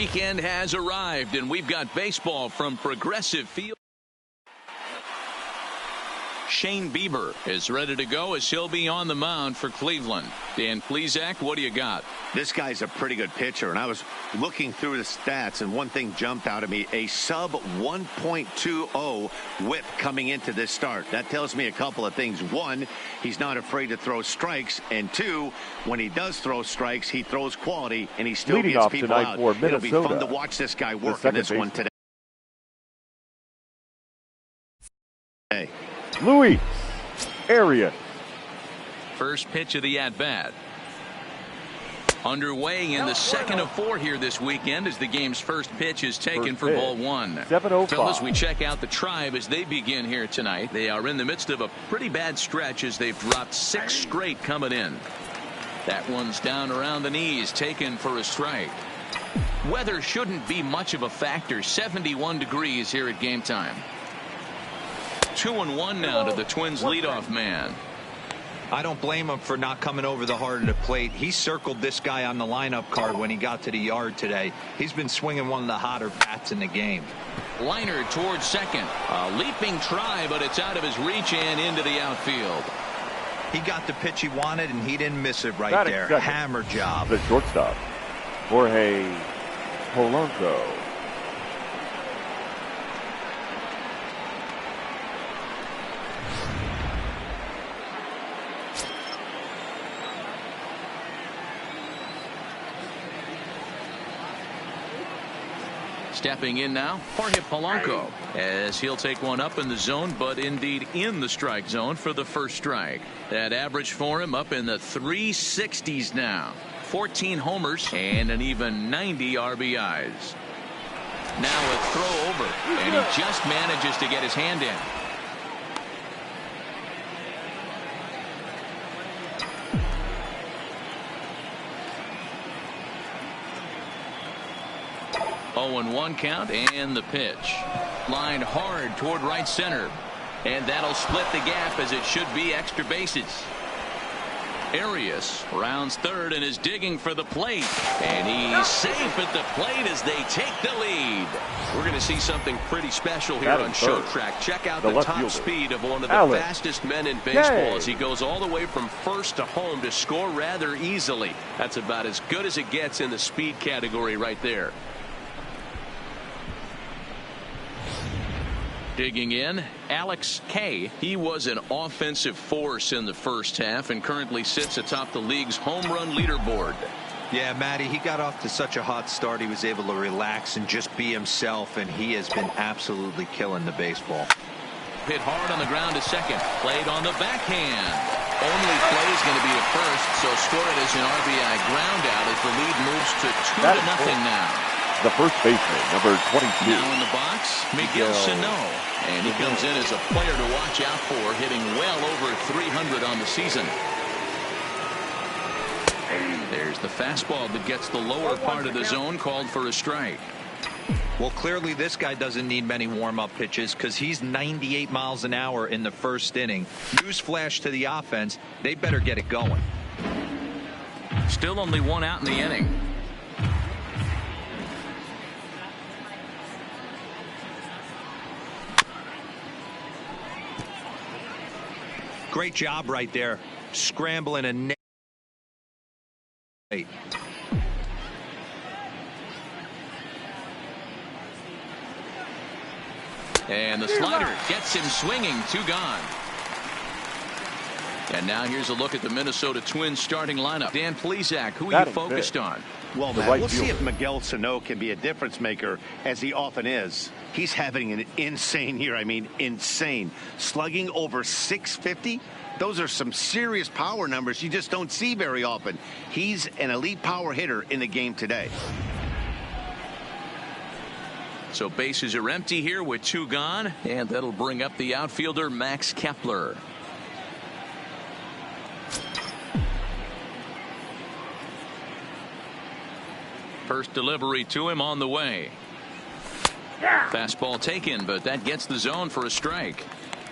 weekend has arrived, and we've got baseball from Progressive Field. Shane Bieber is ready to go as he'll be on the mound for Cleveland. Dan Plesac, what do you got? This guy's a pretty good pitcher, and I was looking through the stats, and one thing jumped out at me, a sub 1.20 whip coming into this start. That tells me a couple of things. One, he's not afraid to throw strikes, and two, when he does throw strikes, he throws quality, and he still gets people out. It'll be fun to watch this guy work in this one today. Hey. Luis Arias. First pitch of the at-bat. Underway in the second of 4 here this weekend as the game's first pitch is taken for ball 1. 7:05. Fellas, we check out the Tribe as they begin here tonight. They are in the midst of a pretty bad stretch as they've dropped 6 straight coming in. That one's down around the knees, taken for a strike. Weather shouldn't be much of a factor. 71 degrees here at game time. 2-1 now to the Twins leadoff man. I don't blame him for not coming over the heart of the plate. He circled this guy on the lineup card when he got to the yard today. He's been swinging one of the hotter bats in the game. Liner towards second. A leaping try, but it's out of his reach and into the outfield. He got the pitch he wanted, and he didn't miss it right there. Hammer job. The shortstop, Jorge Polanco. Stepping in now, Jorge Polanco, as he'll take one up in the zone, but indeed in the strike zone for the first strike. That average for him up in the 360s now. 14 homers and an even 90 RBIs. Now a throw over, and he just manages to get his hand in. Oh, and 1 count, and the pitch. Lined hard toward right center. And that'll split the gap as it should be extra bases. Arias rounds third and is digging for the plate. And he's safe at the plate as they take the lead. We're going to see something pretty special here on Show Track. Check out the top speed of one of the fastest men in baseball as he goes all the way from first to home to score rather easily. That's about as good as it gets in the speed category right there. Digging in, Alex K. He was an offensive force in the first half and currently sits atop the league's home run leaderboard. Yeah, Matty, he got off to such a hot start. He was able to relax and just be himself, and he has been absolutely killing the baseball. Hit hard on the ground to second. Played on the backhand. Only play is going to be at first, so score it as an RBI ground out as the lead moves to 2-0 now. The first baseman, number 22. Now in the box, Miguel Sano. And he comes in as a player to watch out for, hitting well over 300 on the season. There's the fastball that gets the lower part of the zone, called for a strike. Well, clearly this guy doesn't need many warm-up pitches because he's 98 miles an hour in the first inning. Newsflash to the offense, they better get it going. Still only 1 out in the inning. Great job right there, scrambling and and the slider gets him swinging. 2 gone. And now here's a look at the Minnesota Twins starting lineup. Dan Plesac, who are you focused on? Well, Matt, we'll see if Miguel Sano can be a difference maker, as he often is. He's having an insane year. I mean, insane. Slugging over 650. Those are some serious power numbers you just don't see very often. He's an elite power hitter in the game today. So bases are empty here with 2 gone, and that'll bring up the outfielder Max Kepler. First delivery to him on the way. Fastball taken, but that gets the zone for a strike.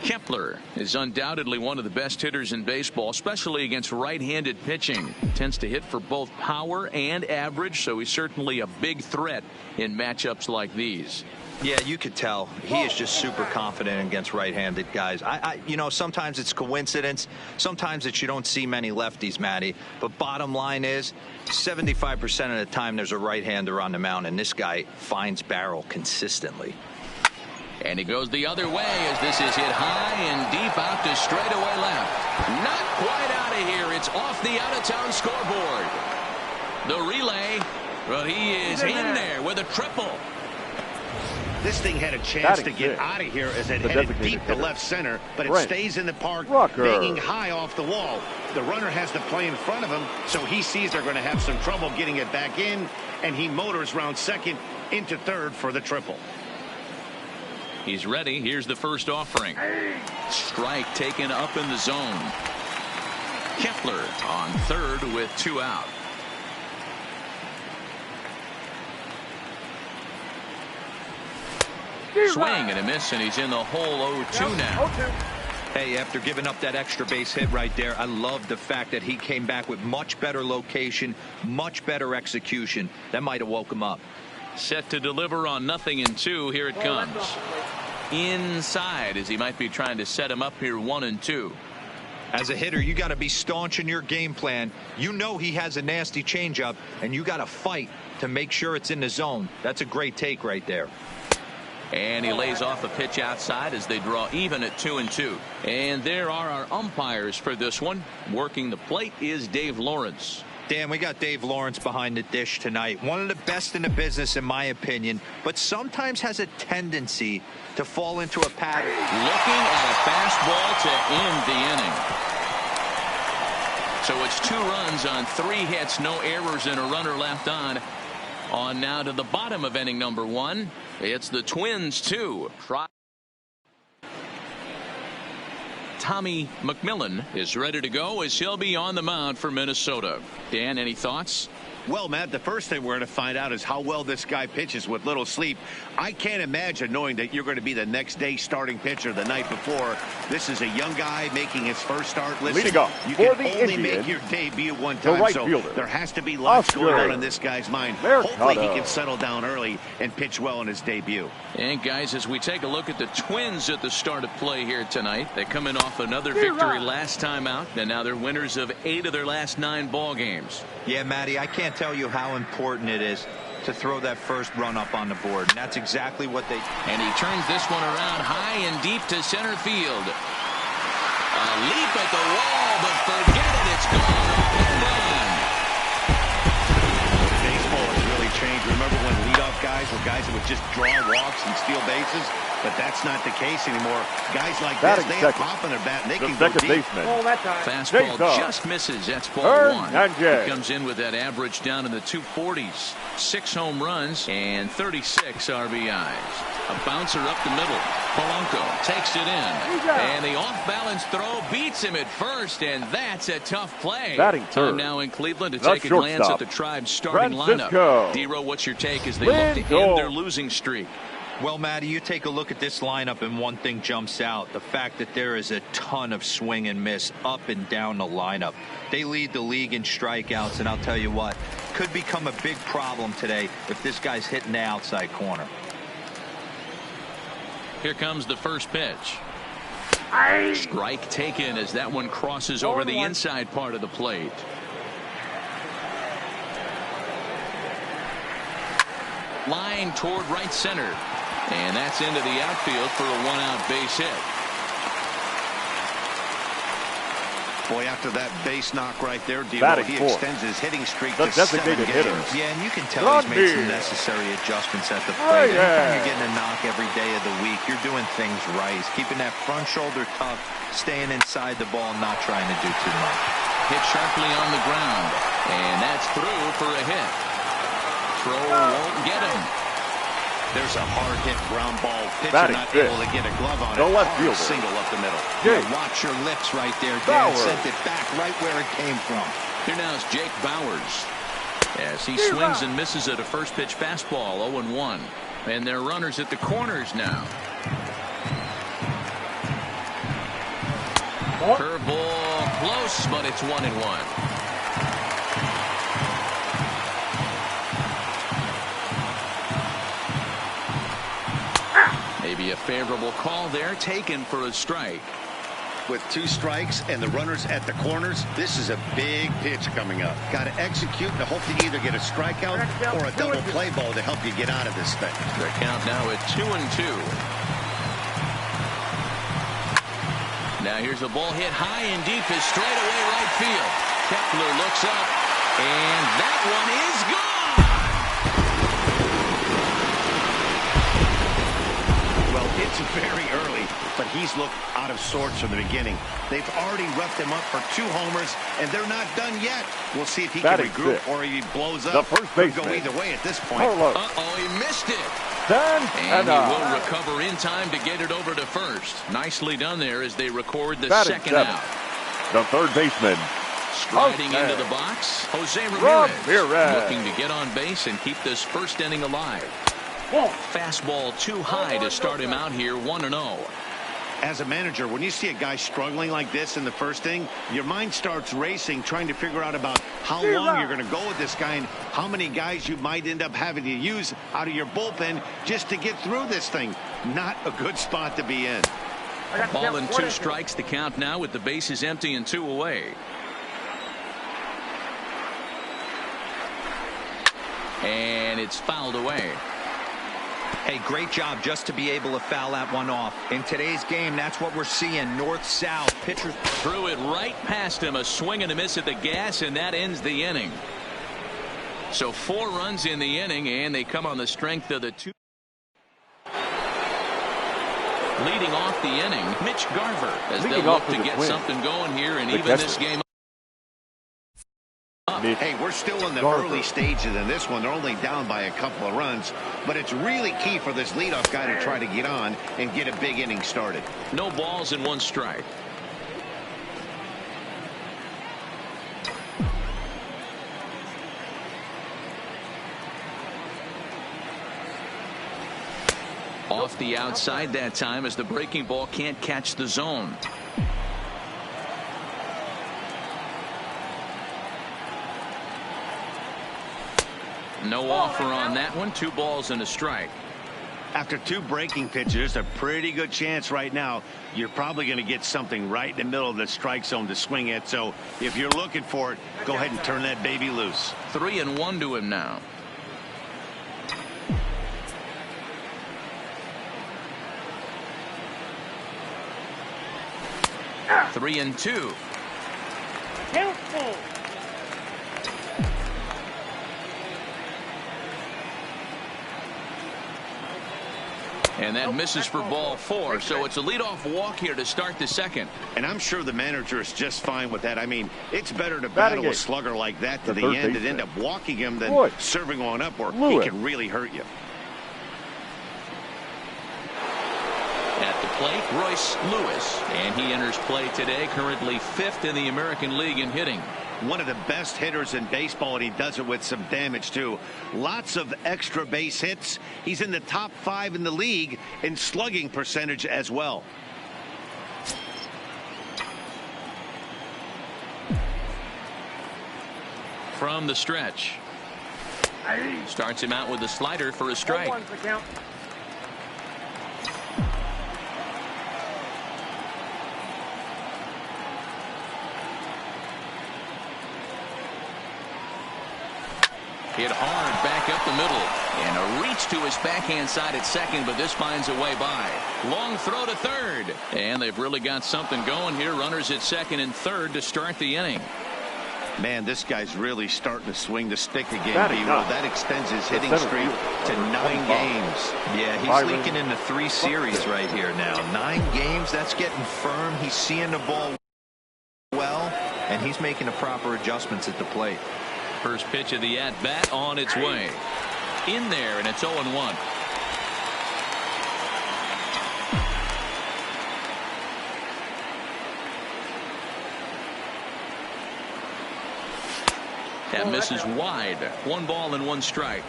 Kepler is undoubtedly one of the best hitters in baseball, especially against right-handed pitching. Tends to hit for both power and average, so he's certainly a big threat in matchups like these. Yeah, you could tell he is just super confident against right-handed guys. You know, sometimes it's coincidence. Sometimes it's you don't see many lefties, Matty. But bottom line is 75% of the time there's a right-hander on the mound, and this guy finds barrel consistently. And he goes the other way as this is hit high and deep out to straightaway left. Not quite out of here. It's off the out-of-town scoreboard. The relay, but he is in there with a triple. This thing had a chance to get out of here as it headed deep to left center, but it stays in the park, banging high off the wall. The runner has to play in front of him, so he sees they're going to have some trouble getting it back in, and he motors round second into third for the triple. He's ready. Here's the first offering. Strike taken up in the zone. Kepler on third with 2 out. Swing and a miss, and he's in the hole 0-2 now. Hey, after giving up that extra base hit right there, I love the fact that he came back with much better location, much better execution. That might have woke him up. Set to deliver on 0-2. Here it comes. Inside as he might be trying to set him up here 1-2. As a hitter, you got to be staunch in your game plan. You know he has a nasty changeup, and you got to fight to make sure it's in the zone. That's a great take right there. And he lays off a pitch outside as they draw even at 2-2. And there are our umpires for this one. Working the plate is Dave Lawrence. Dan, we got Dave Lawrence behind the dish tonight. One of the best in the business, in my opinion, but sometimes has a tendency to fall into a pattern. Looking at a fastball to end the inning. So it's 2 runs on 3 hits, no errors, and a runner left on. On now to the bottom of inning number 1. It's the Twins 2. Tommy McMillan is ready to go as he'll be on the mound for Minnesota. Dan, any thoughts? Well, Matt, the first thing we're going to find out is how well this guy pitches with little sleep. I can't imagine knowing that you're going to be the next day starting pitcher the night before. This is a young guy making his first start. Listen, leading off you for can the only Indians, make your debut one time, right so fielder, there has to be lots Oscar going on in this guy's mind. Mercado. Hopefully he can settle down early and pitch well in his debut. And guys, as we take a look at the Twins at the start of play here tonight, they come in off another victory last time out, and now they're winners of 8 of their last 9 ball games. Yeah, Matty, I can't tell you how important it is to throw that first run up on the board, and that's exactly what they. And he turns this one around high and deep to center field. A leap at the wall, but forget it, it's gone. Baseball has really changed. Remember when leadoff guys were guys that would just draw walks and steal bases? But that's not the case anymore. Guys like this, they have pop in their bat, and they can go deep. Fastball just misses. That's ball 1. He comes in with that average down in the 240s. 6 home runs and 36 RBIs. A bouncer up the middle. Polanco takes it in. And the off-balance throw beats him at first, and that's a tough play. Time now in Cleveland to take a glance at the Tribe's starting lineup. D-Row, what's your take as they look to end their losing streak? Well, Matty, you take a look at this lineup and one thing jumps out. The fact that there is a ton of swing and miss up and down the lineup. They lead the league in strikeouts, and I'll tell you what, could become a big problem today if this guy's hitting the outside corner. Here comes the first pitch. Strike taken as that one crosses over the inside part of the plate. Line toward right center. And that's into the outfield for a 1-out base hit. Boy, after that base knock right there, he extends his hitting streak to 7 games. Yeah, and you can tell he's made some necessary adjustments at the plate. Anytime you're getting a knock every day of the week, you're doing things right. He's keeping that front shoulder tough, staying inside the ball, not trying to do too much. Hit sharply on the ground. And that's through for a hit. Throw won't get him. There's a hard hit ground ball. Pitcher not able to get a glove on it. Left fielder. Single up the middle. Yeah, watch your lips right there, Dan. Sent it back right where it came from. Here now is Jake Bowers as he swings and misses at a first pitch fastball. 0-1. And they're runners at the corners now. Curveball close, but it's 1-1. Maybe a favorable call there, taken for a strike. With 2 strikes and the runners at the corners, this is a big pitch coming up. Got to execute and hope to either get a strikeout or a double play ball to help you get out of this thing. The count now at 2-2. Now here's a ball hit high and deep is straight away right field. Kepler looks up, and that one is gone. Well, it's very early, but he's looked out of sorts from the beginning. They've already roughed him up for 2 homers, and they're not done yet. We'll see if he can regroup or if he blows up. The first baseman. Could go either way at this point. Uh-oh, he missed it. And he will recover in time to get it over to first. Nicely done there as they record the second out. The third baseman. Striding into the box, Jose Ramirez. Looking to get on base and keep this first inning alive. Fastball too high to start him out here 1-0. As a manager, when you see a guy struggling like this in the first inning, your mind starts racing, trying to figure out about how long you're going to go with this guy and how many guys you might end up having to use out of your bullpen just to get through this thing. Not a good spot to be in. Ball and 2 strikes, the count now with the bases empty and 2 away. And it's fouled away. Hey, great job just to be able to foul that one off. In today's game, that's what we're seeing. North-south. Pitchers threw it right past him. A swing and a miss at the gas, and that ends the inning. So 4 runs in the inning, and they come on the strength of the 2. Leading off the inning, Mitch Garver, as they'll look to get something going here and even this game. Hey, we're still in the early stages in this one. They're only down by a couple of runs, but it's really key for this leadoff guy to try to get on and get a big inning started. No balls and 1 strike. Off the outside that time as the breaking ball can't catch the zone. No offer on that one. 2 balls and a strike. After 2 breaking pitches, a pretty good chance right now you're probably going to get something right in the middle of the strike zone to swing at. So if you're looking for it, go ahead and turn that baby loose. 3-1 to him now. Three and 2. And that misses for ball 4. So it's a leadoff walk here to start the second. And I'm sure the manager is just fine with that. I mean, it's better to battle a slugger like that to the end and end up walking him than serving one up where he can really hurt you. At the plate, Royce Lewis. And he enters play today, currently 5th in the American League in hitting. One of the best hitters in baseball, and he does it with some damage too. Lots of extra base hits. He's in the top 5 in the league in slugging percentage as well. From the stretch. Starts him out with a slider for a strike. Hit hard back up the middle. And a reach to his backhand side at second, but this finds a way by. Long throw to third. And they've really got something going here. Runners at second and third to start the inning. Man, this guy's really starting to swing the stick again, B-Roll. That extends his hitting streak to 9 games. Yeah, he's leaking into 3 series right here now. 9 games, that's getting firm. He's seeing the ball well, and he's making the proper adjustments at the plate. First pitch of the at-bat on its way. In there, and it's 0-1. That misses wide. 1 ball and 1 strike.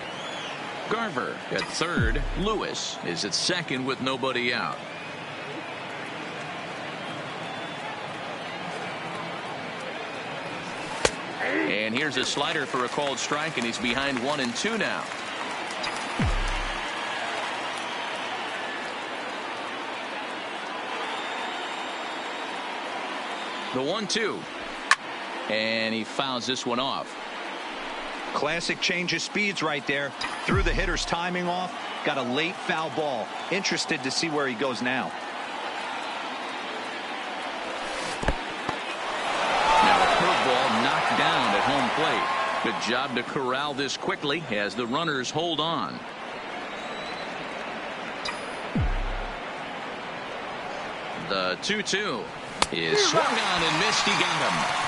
Garver at third. Lewis is at second with nobody out. And here's a slider for a called strike, and he's behind 1-2 now. The 1-2. And he fouls this one off. Classic change of speeds right there. Threw the hitter's timing off. Got a late foul ball. Interested to see where he goes now. Now a curveball knocked down at home plate. Good job to corral this quickly as the runners hold on. The 2-2 is swung on and missed. He got him.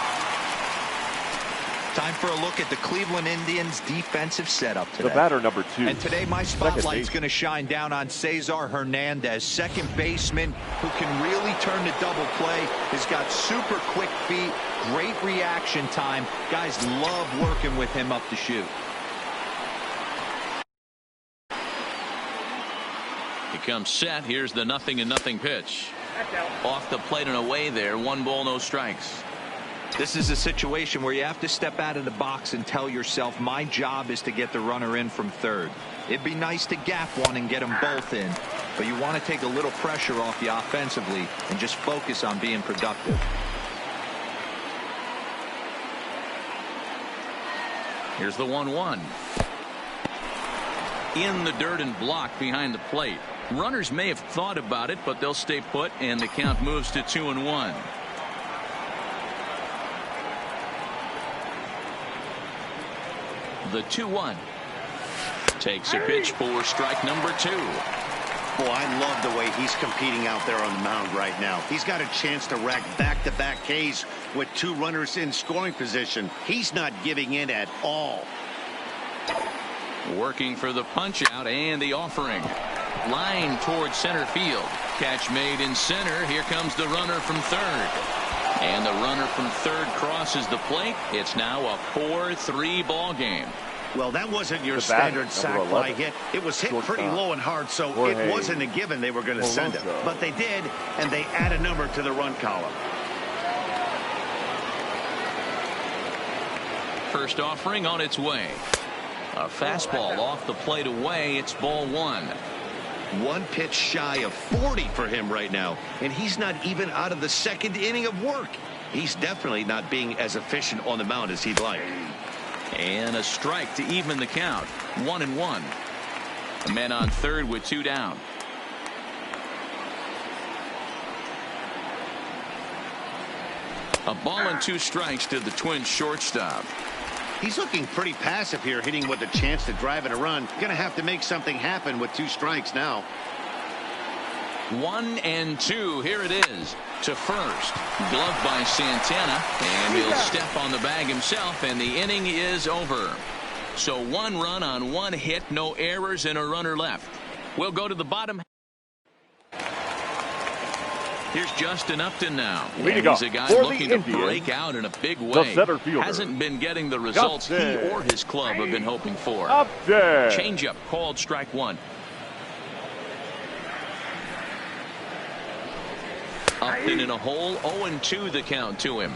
Time for a look at the Cleveland Indians defensive setup today. The batter, number 2. And today my spotlight's going to shine down on Cesar Hernandez, second baseman who can really turn the double play. He's got super quick feet, great reaction time. Guys love working with him up the chute. He comes set. Here's the 0-0 pitch. Off the plate and away there. 1 ball, no strikes. This is a situation where you have to step out of the box and tell yourself, my job is to get the runner in from third. It'd be nice to gap one and get them both in, but you want to take a little pressure off you offensively and just focus on being productive. Here's the 1-1. In the dirt and blocked behind the plate. Runners may have thought about it, but they'll stay put, and the count moves to 2-1. The 2-1 takes a pitch for strike number 2. Boy, I love the way he's competing out there on the mound right now. He's got a chance to rack back-to-back Ks with 2 runners in scoring position. He's not giving in at all. Working for the punch out and the offering. Line towards center field. Catch made in center. Here comes the runner from third. And the runner from third crosses the plate. It's now a 4-3 ball game. Well, that wasn't your standard sac fly hit. It was hit pretty low and hard, so it wasn't a given they were going to send it. But they did, and they add a number to the run column. First offering on its way. A fastball off the plate away. It's ball 1. 1 pitch shy of 40 for him right now, and he's not even out of the second inning of work. He's definitely not being as efficient on the mound as he'd like. And a strike to even the count. 1-1. A man on third with 2 down. A ball and 2 strikes to the Twins shortstop. He's looking pretty passive here, hitting with a chance to drive in a run. Gonna have to make something happen with 2 strikes now. 1-2. Here it is to first. Gloved by Santana, and he'll step on the bag himself, and the inning is over. So 1 run on 1 hit, no errors, and a runner left. We'll go to the bottom. Here's Justin Upton now. He's a guy looking to break out in a big way. Hasn't been getting the results he or his club have been hoping for. Changeup called strike 1. Upton in a hole. 0-2 the count to him.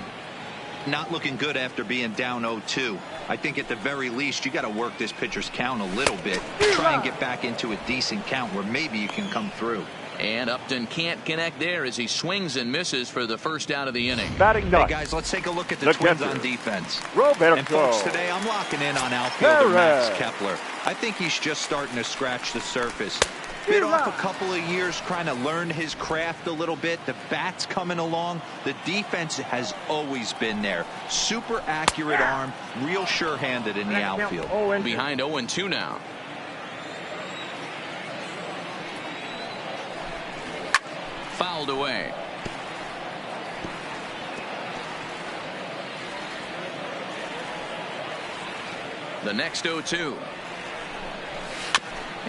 Not looking good after being down 0-2. I think at the very least you got to work this pitcher's count a little bit. Try and get back into a decent count where maybe you can come through. And Upton can't connect there as he swings and misses for the first out of the inning. Batting hey guys, let's take a look at the Twins on defense. Roberto. And folks, today I'm locking in on outfielder Max Kepler. I think he's just starting to scratch the surface. Bit off a couple of years trying to learn his craft a little bit. The bat's coming along. The defense has always been there. Super accurate arm, real sure-handed in the outfield. Behind 0-2 now. Fouled away. The next 0-2.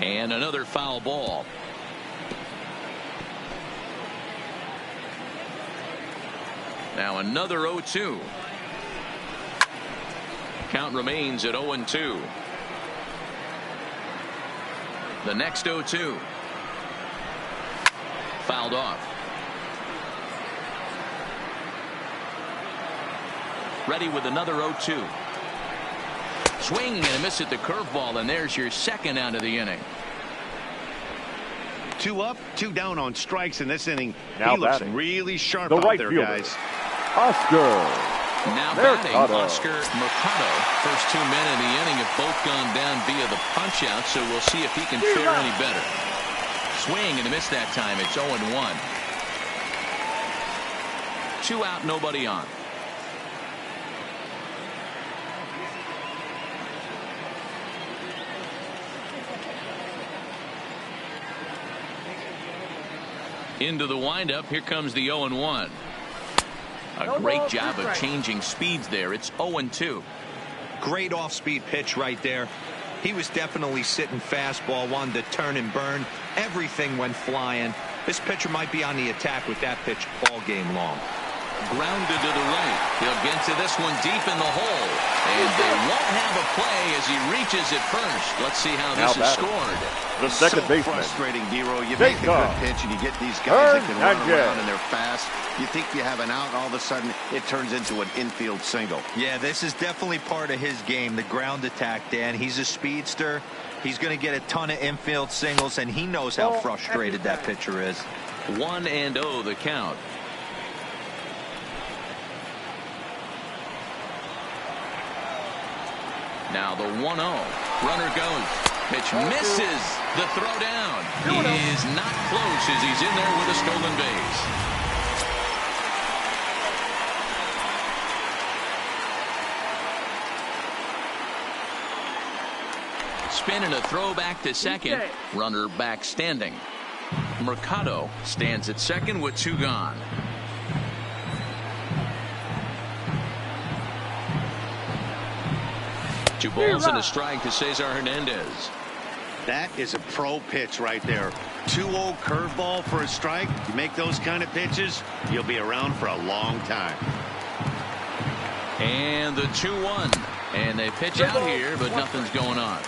And another foul ball. Now another 0-2. Count remains at 0-2. The next 0-2. Fouled off. Ready with another 0-2. Swing and a miss at the curveball, and there's your second out of the inning. 2 up, 2 down on strikes in this inning. Now He looks batting, really sharp the out right there, fielder, guys. Oscar. Now batting, Mercado. Oscar Mercado. First 2 men in the inning have both gone down via the punch-out, so we'll see if he can fare any better. Swing and a miss that time. It's 0-1. 2 out, nobody on. Into the windup. Here comes the 0-1. A great job of changing speeds there. It's 0-2. Great off-speed pitch right there. He was definitely sitting fastball, wanted to turn and burn. Everything went flying. This pitcher might be on the attack with that pitch all game long. Grounded to the right. He'll get to this one deep in the hole. And they won't have a play as he reaches it first. Let's see how this is scored. The second so baseman. Frustrating, D-Roll. You make a good pitch and you get these guys that can run around and they're fast. You think you have an out, and all of a sudden it turns into an infield single. Yeah, this is definitely part of his game, the ground attack, Dan. He's a speedster. He's going to get a ton of infield singles, and he knows how frustrated that pitcher is. 1-0 the count. Now the 1-0. Runner goes. Pitch misses. The throw down. He is not close as he's in there with a stolen base. Spin and a throw back to second. Runner back standing. Mercado stands at second with 2 gone. 2 balls and a strike to Cesar Hernandez. That is a pro pitch right there. 2-0 curveball for a strike. You make those kind of pitches, you'll be around for a long time. And the 2-1. And they pitch out here, but nothing's going on.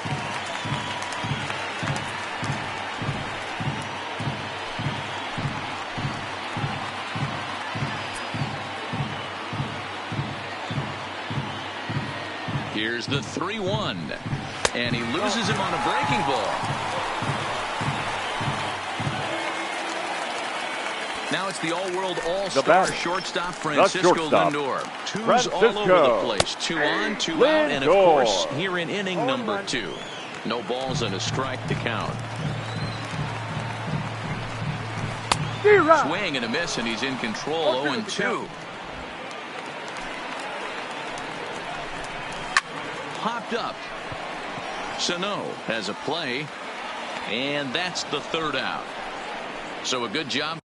Here's the 3-1. And he loses him on a breaking ball. Now it's the all-world all-star shortstop Francisco Lindor. 2's all over the place. 2 on, 2 out, and of course here in inning number 2. No balls and a strike to count. Swing and a miss, and he's in control. 0-2. Popped up. Sano has a play, and that's the 3rd out. So a good job.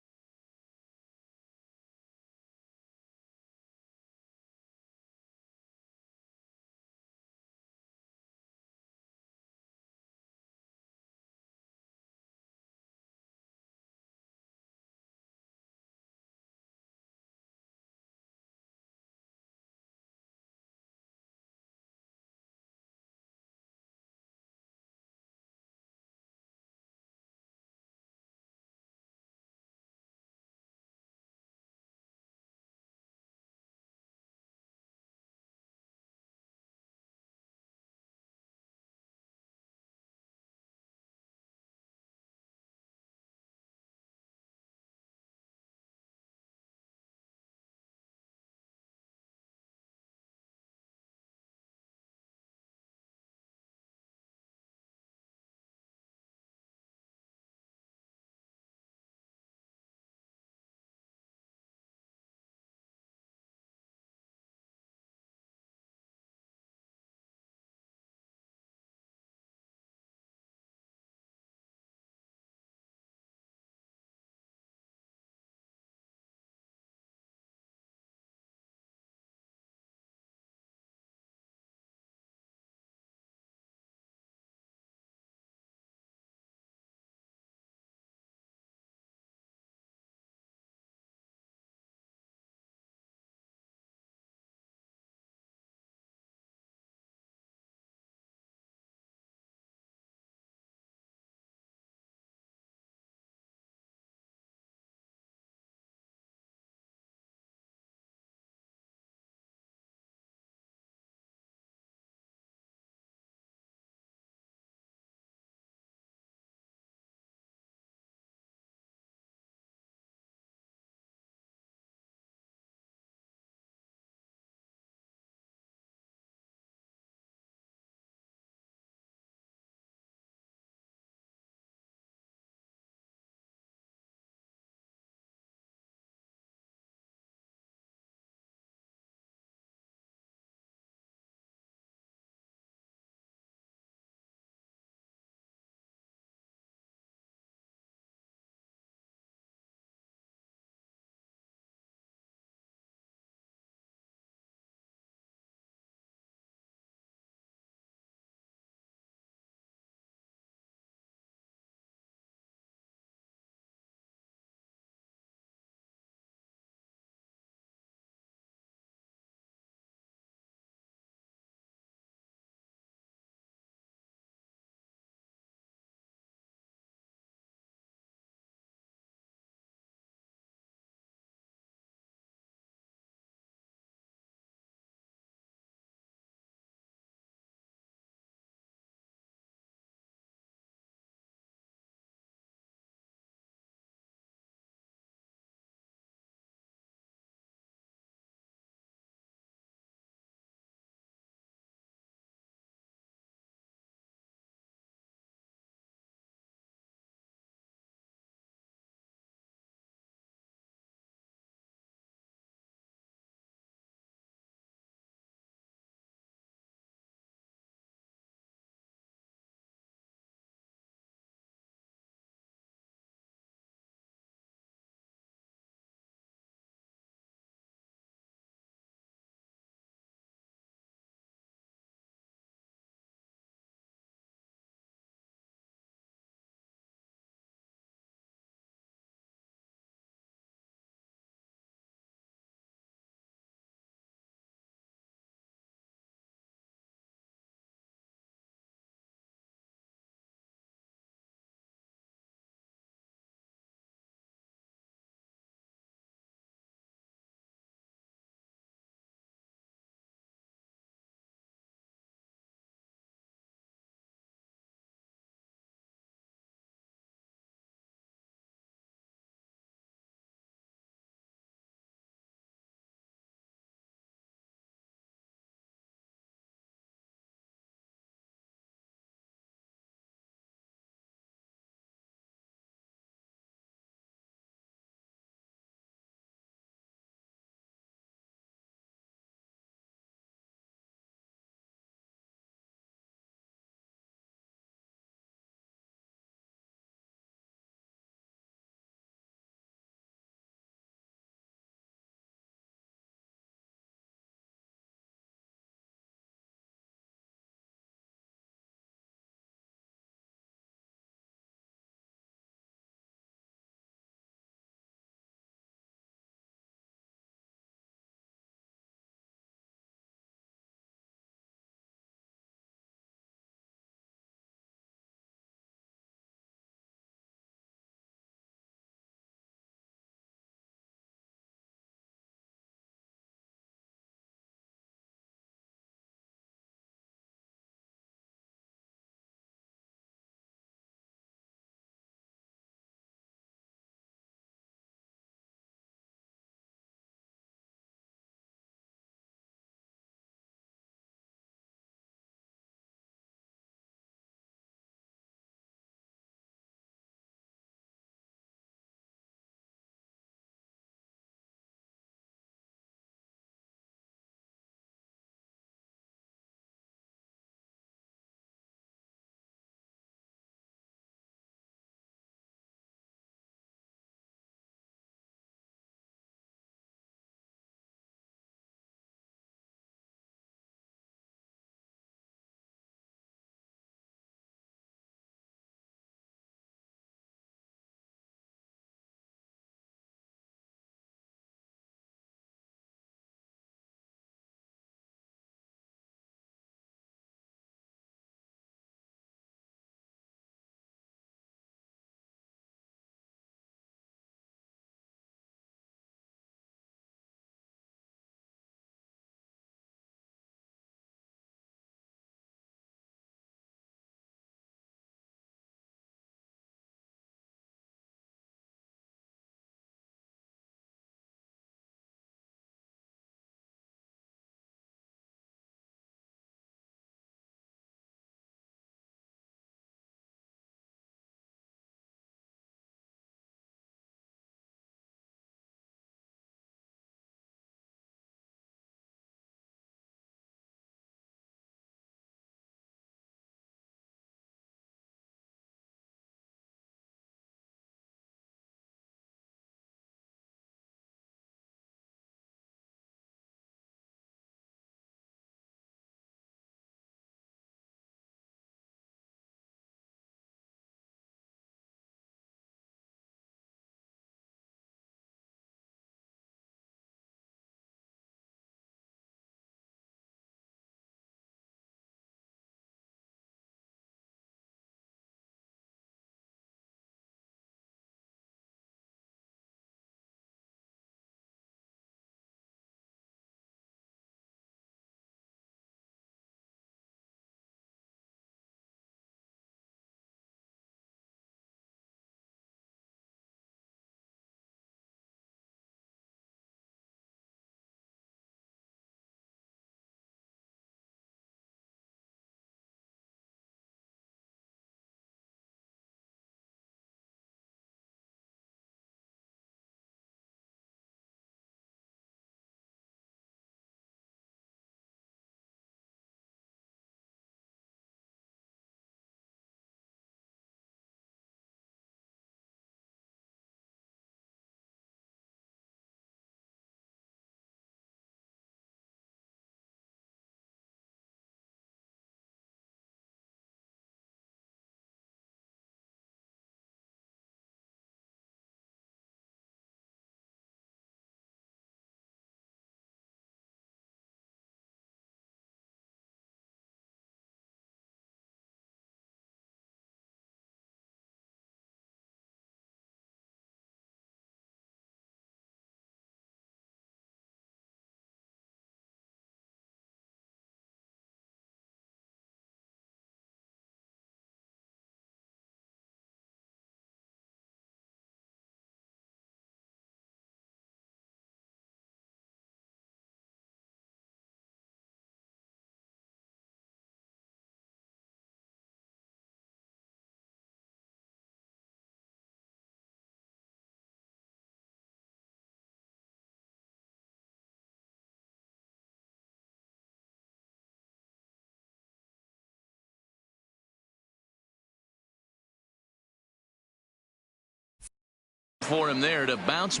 for him there to bounce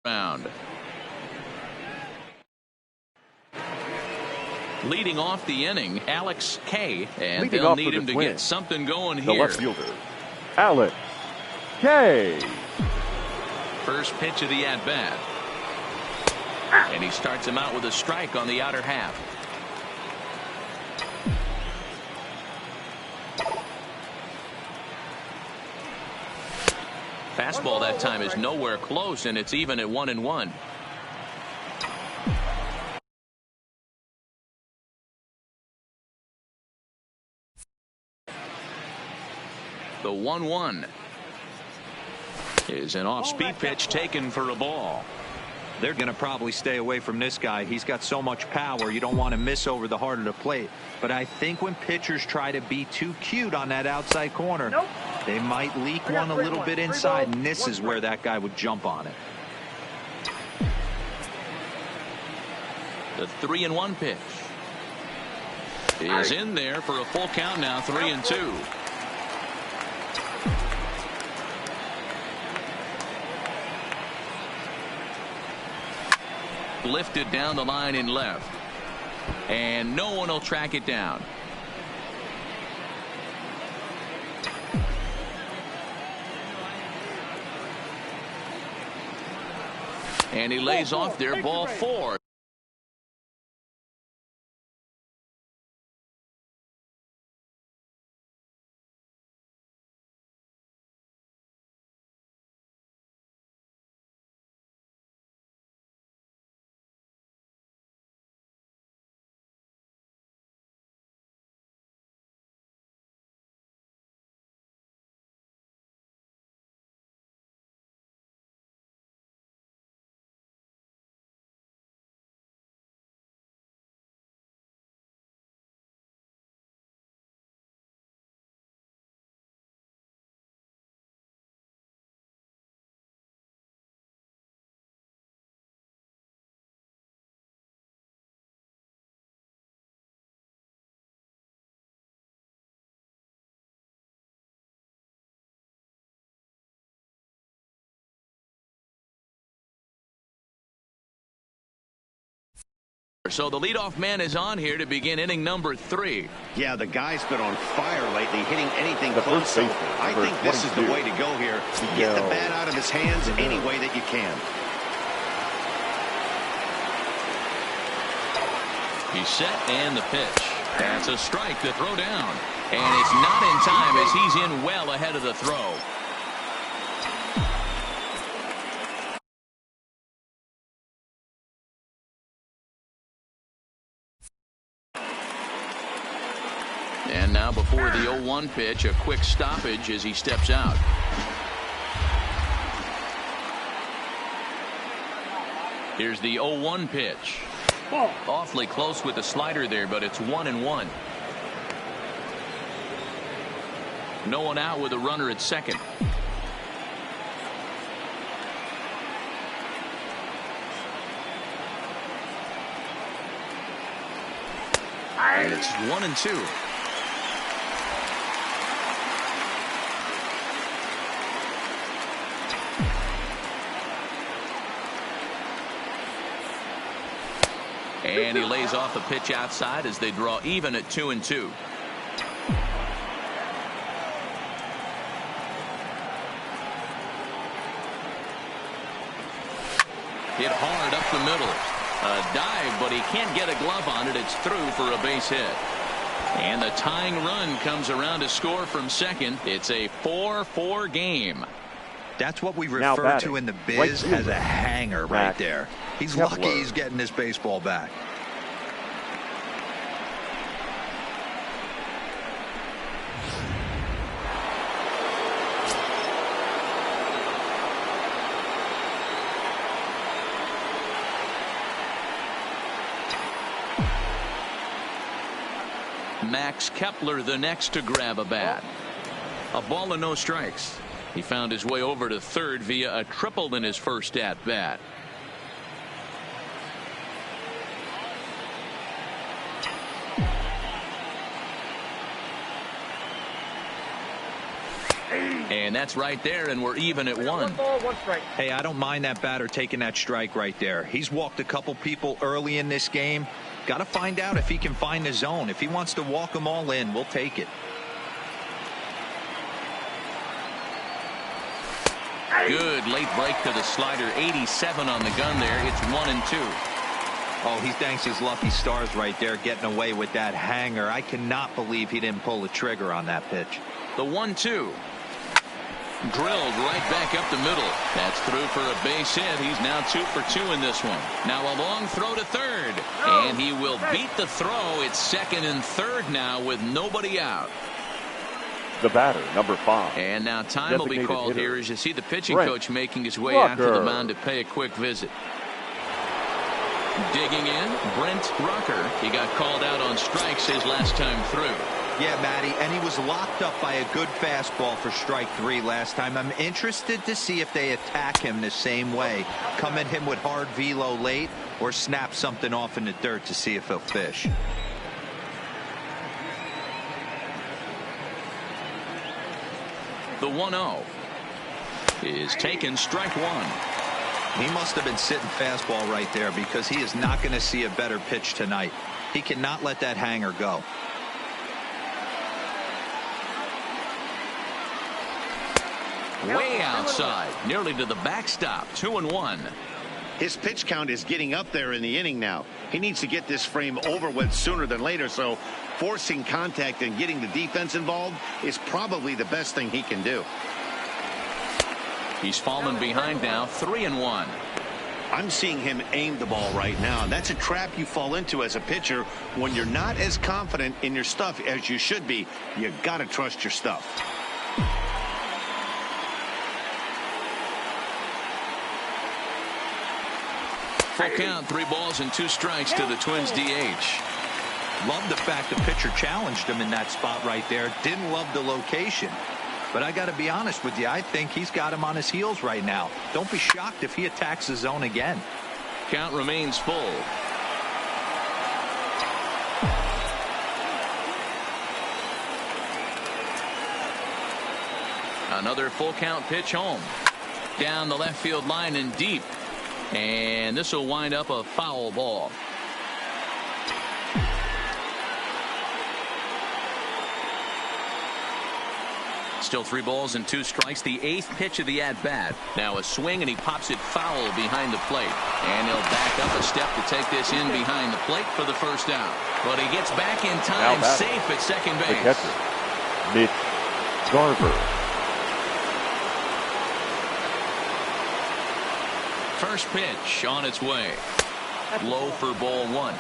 around. Leading off the inning, Alex K. And they'll need him to get something going here. The left fielder, Alex K. First pitch of the at-bat. And he starts him out with a strike on the outer half. Fastball that time is nowhere close, and it's even at 1-1. The 1-1 is an off-speed pitch taken for a ball. They're going to probably stay away from this guy. He's got so much power. You don't want to miss over the heart of the plate. But I think when pitchers try to be too cute on that outside corner, they might leak one a little bit inside, and this is where that guy would jump on it. The 3-1 pitch is in there for a full count now, 3-2. Lifted down the line in left, and no one will track it down. And he lays off there, ball 4. So the leadoff man is on here to begin inning number 3. Yeah, the guy's been on fire lately, hitting anything close. So I think this is the way to go here. Get the bat out of his hands any way that you can. He's set, and the pitch. That's a strike to throw down. And it's not in time as he's in well ahead of the throw. And now before the 0-1 pitch, a quick stoppage as he steps out. Here's the 0-1 pitch. Awfully close with the slider there, but it's 1-1. No one out with a runner at second. And it's 1-2. And he lays off the pitch outside as they draw even at 2-2. Hit hard up the middle. A dive, but he can't get a glove on it. It's through for a base hit. And the tying run comes around to score from second. It's a 4-4 game. That's what we refer to in the biz as a hanger right there. He's lucky he's getting this baseball back. Max Kepler the next to grab a bat. A ball and no strikes. He found his way over to third via a triple in his first at bat. And that's right there, and we're even at 1. 1 ball, 1 strike. Hey, I don't mind that batter taking that strike right there. He's walked a couple people early in this game. Got to find out if he can find the zone. If he wants to walk them all in, we'll take it. Good late break to the slider. 87 on the gun there. It's 1-2. Oh, he thanks his lucky stars right there getting away with that hanger. I cannot believe he didn't pull the trigger on that pitch. The 1-2. Drilled right back up the middle. That's through for a base hit. He's now 2 for 2 in this one. Now a long throw to third. And he will beat the throw. It's second and third now with nobody out. The batter, number 5. And now time will be called hitter, here as you see the pitching Brent coach making his way Rucker. out to the mound to pay a quick visit. Digging in, Brent Rucker. He got called out on strikes his last time through. Yeah, Matty, and he was locked up by a good fastball for strike 3 last time. I'm interested to see if they attack him the same way. Come at him with hard velo late or snap something off in the dirt to see if he'll fish. The 1-0 is taken, strike 1. He must have been sitting fastball right there because he is not going to see a better pitch tonight. He cannot let that hanger go. Way outside, nearly to the backstop. 2-1. His pitch count is getting up there in the inning now. He needs to get this frame over with sooner than later, so forcing contact and getting the defense involved is probably the best thing he can do. He's fallen behind now. 3-1. I'm seeing him aim the ball right now. That's a trap you fall into as a pitcher when you're not as confident in your stuff as you should be. You got to trust your stuff. Full count, 3 balls and 2 strikes to the Twins DH. Love the fact the pitcher challenged him in that spot right there. Didn't love the location. But I got to be honest with you, I think he's got him on his heels right now. Don't be shocked if he attacks the zone again. Count remains full. Another full count pitch home. Down the left field line and deep. And this will wind up a foul ball. Still 3 balls and 2 strikes. The 8th pitch of the at-bat. Now a swing, and he pops it foul behind the plate. And he'll back up a step to take this in behind the plate for the first out. But he gets back in time, safe at second base. The catcher, Mitch Garver. First pitch on its way. Low for ball 1.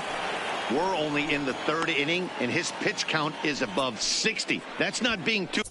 We're only in the 3rd inning, and his pitch count is above 60. That's not being too...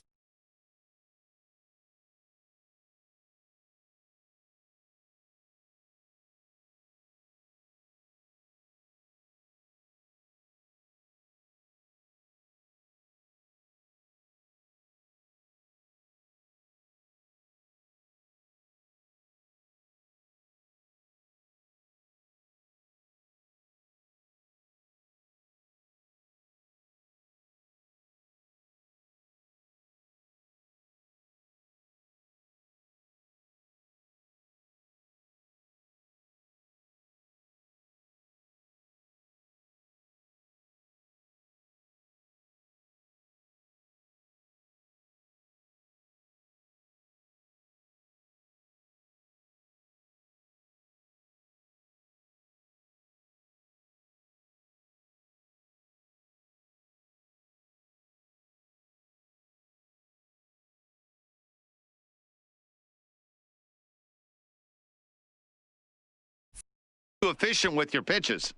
efficient with your pitches.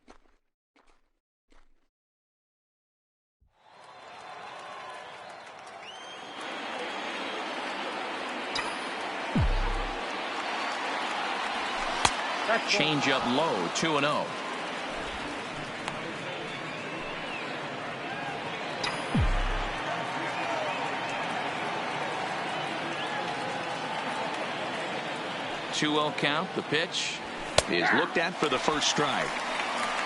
Change up low. 2-0. Two-0 count. The pitch is looked at for the first strike.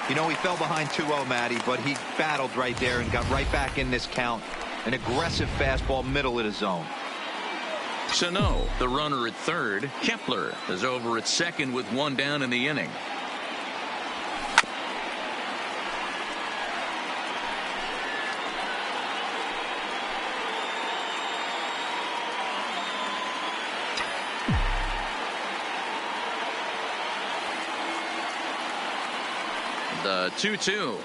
You know, he fell behind 2-0, Matty, but he battled right there and got right back in this count. An aggressive fastball, middle of the zone. Sano, the runner at third. Kepler is over at second with one down in the inning. The 2-2.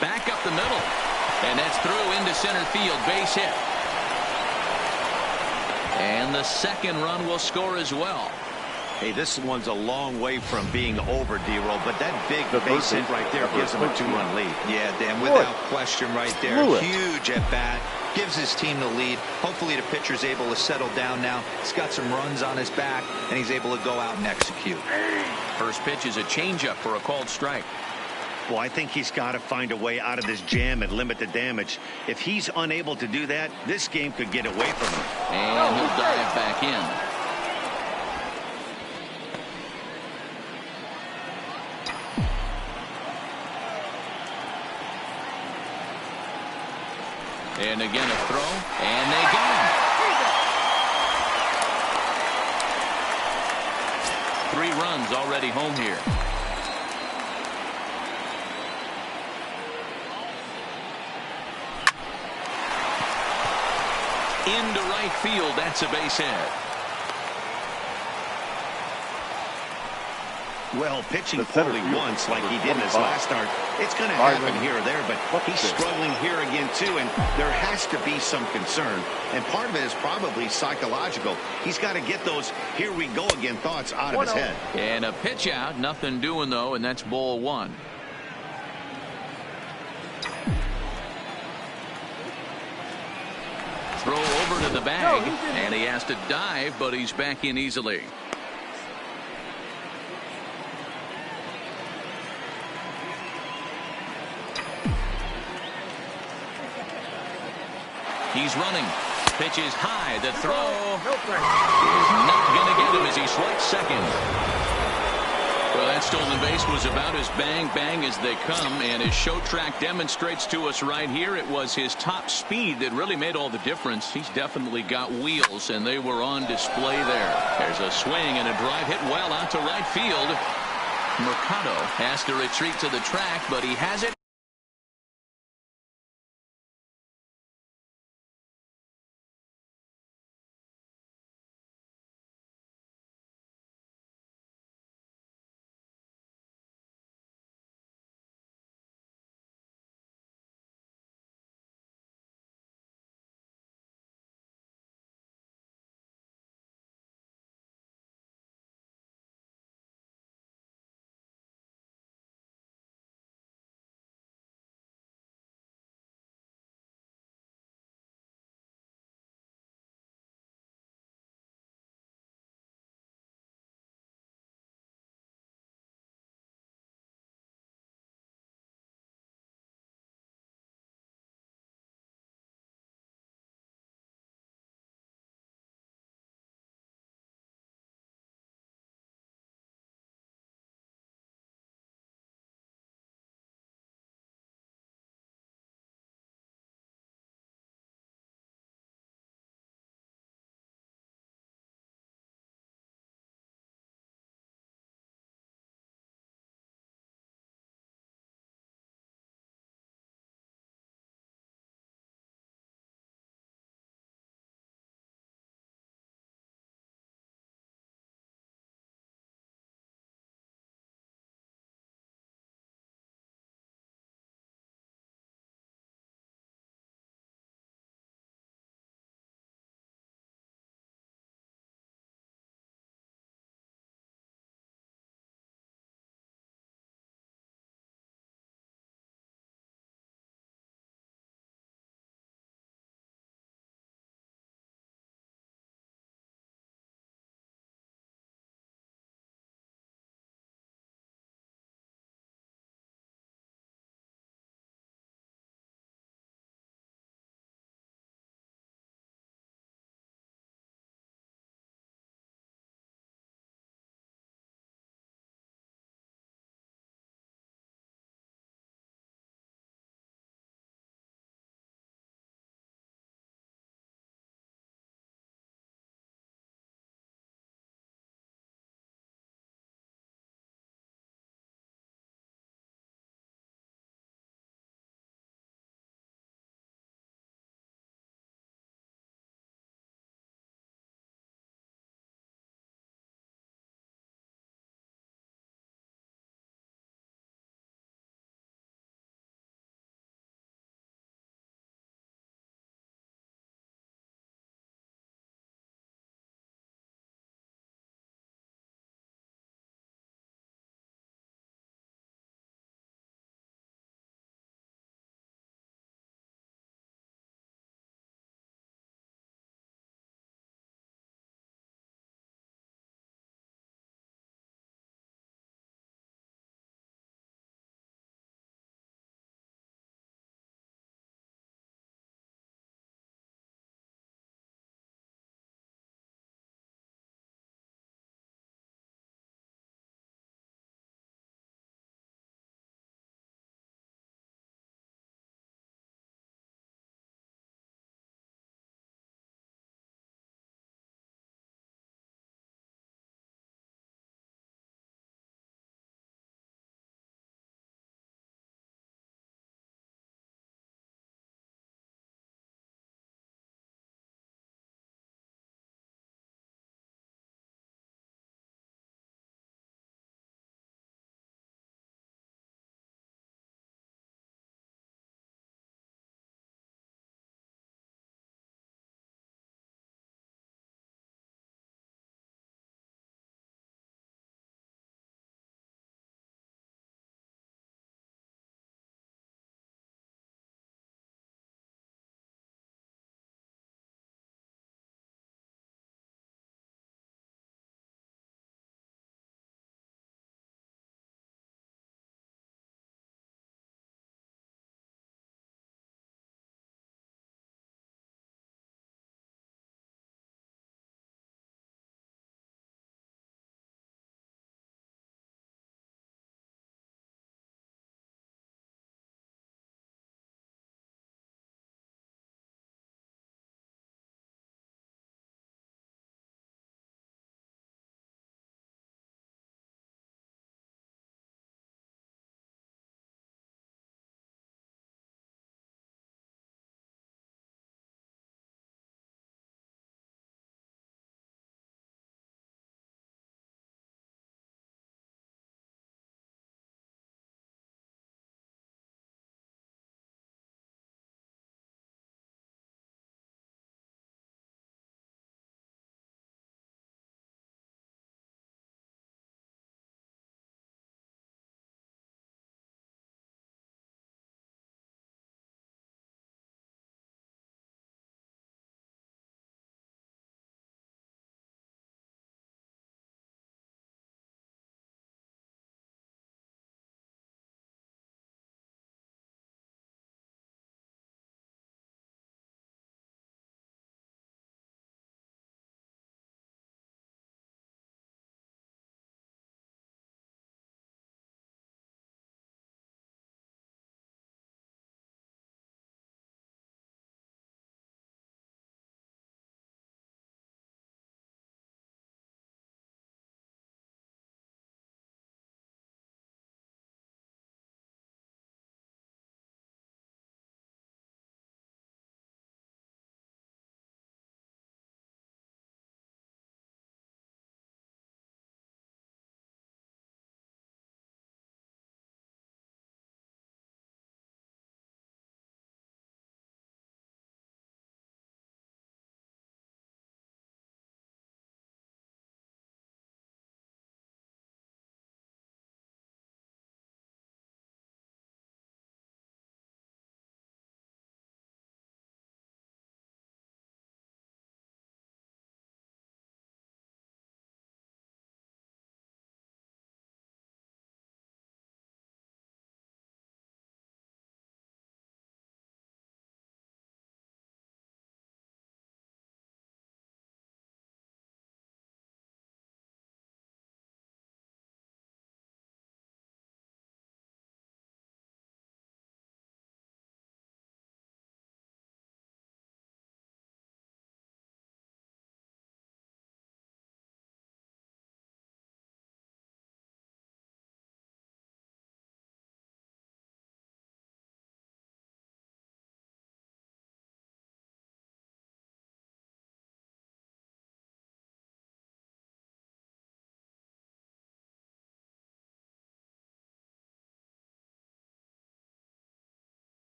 Back up the middle. And that's through into center field. Base hit. And the second run will score as well. Hey, this one's a long way from being over, D-Roll, but that big base hit right there gives him a 2-run lead. Yeah, Dan, without question right there. Huge at bat. Gives his team the lead. Hopefully the pitcher's able to settle down now. He's got some runs on his back, and he's able to go out and execute. First pitch is a changeup for a called strike. Well, I think he's got to find a way out of this jam and limit the damage. If he's unable to do that, this game could get away from him. And he'll dive back in. And again a throw, and they got him. 3 runs already home here. Into right field, that's a base hit. Well, pitching poorly once like he did in his last start, it's going to happen here or there, but he's struggling here again too, and there has to be some concern, and part of it is probably psychological. He's got to get those here we go again thoughts out of his head. And a pitch out, nothing doing though, and that's ball 1. Throw over to the bag, and he has to dive, but he's back in easily. He's running. Pitch is high. The throw is not going to get him as he swipes second. Well, that stolen base was about as bang as they come, and his show track demonstrates to us right here it was his top speed that really made all the difference. He's definitely got wheels, and they were on display there. There's a swing and a drive hit well out to right field. Mercado has to retreat to the track, but he has it.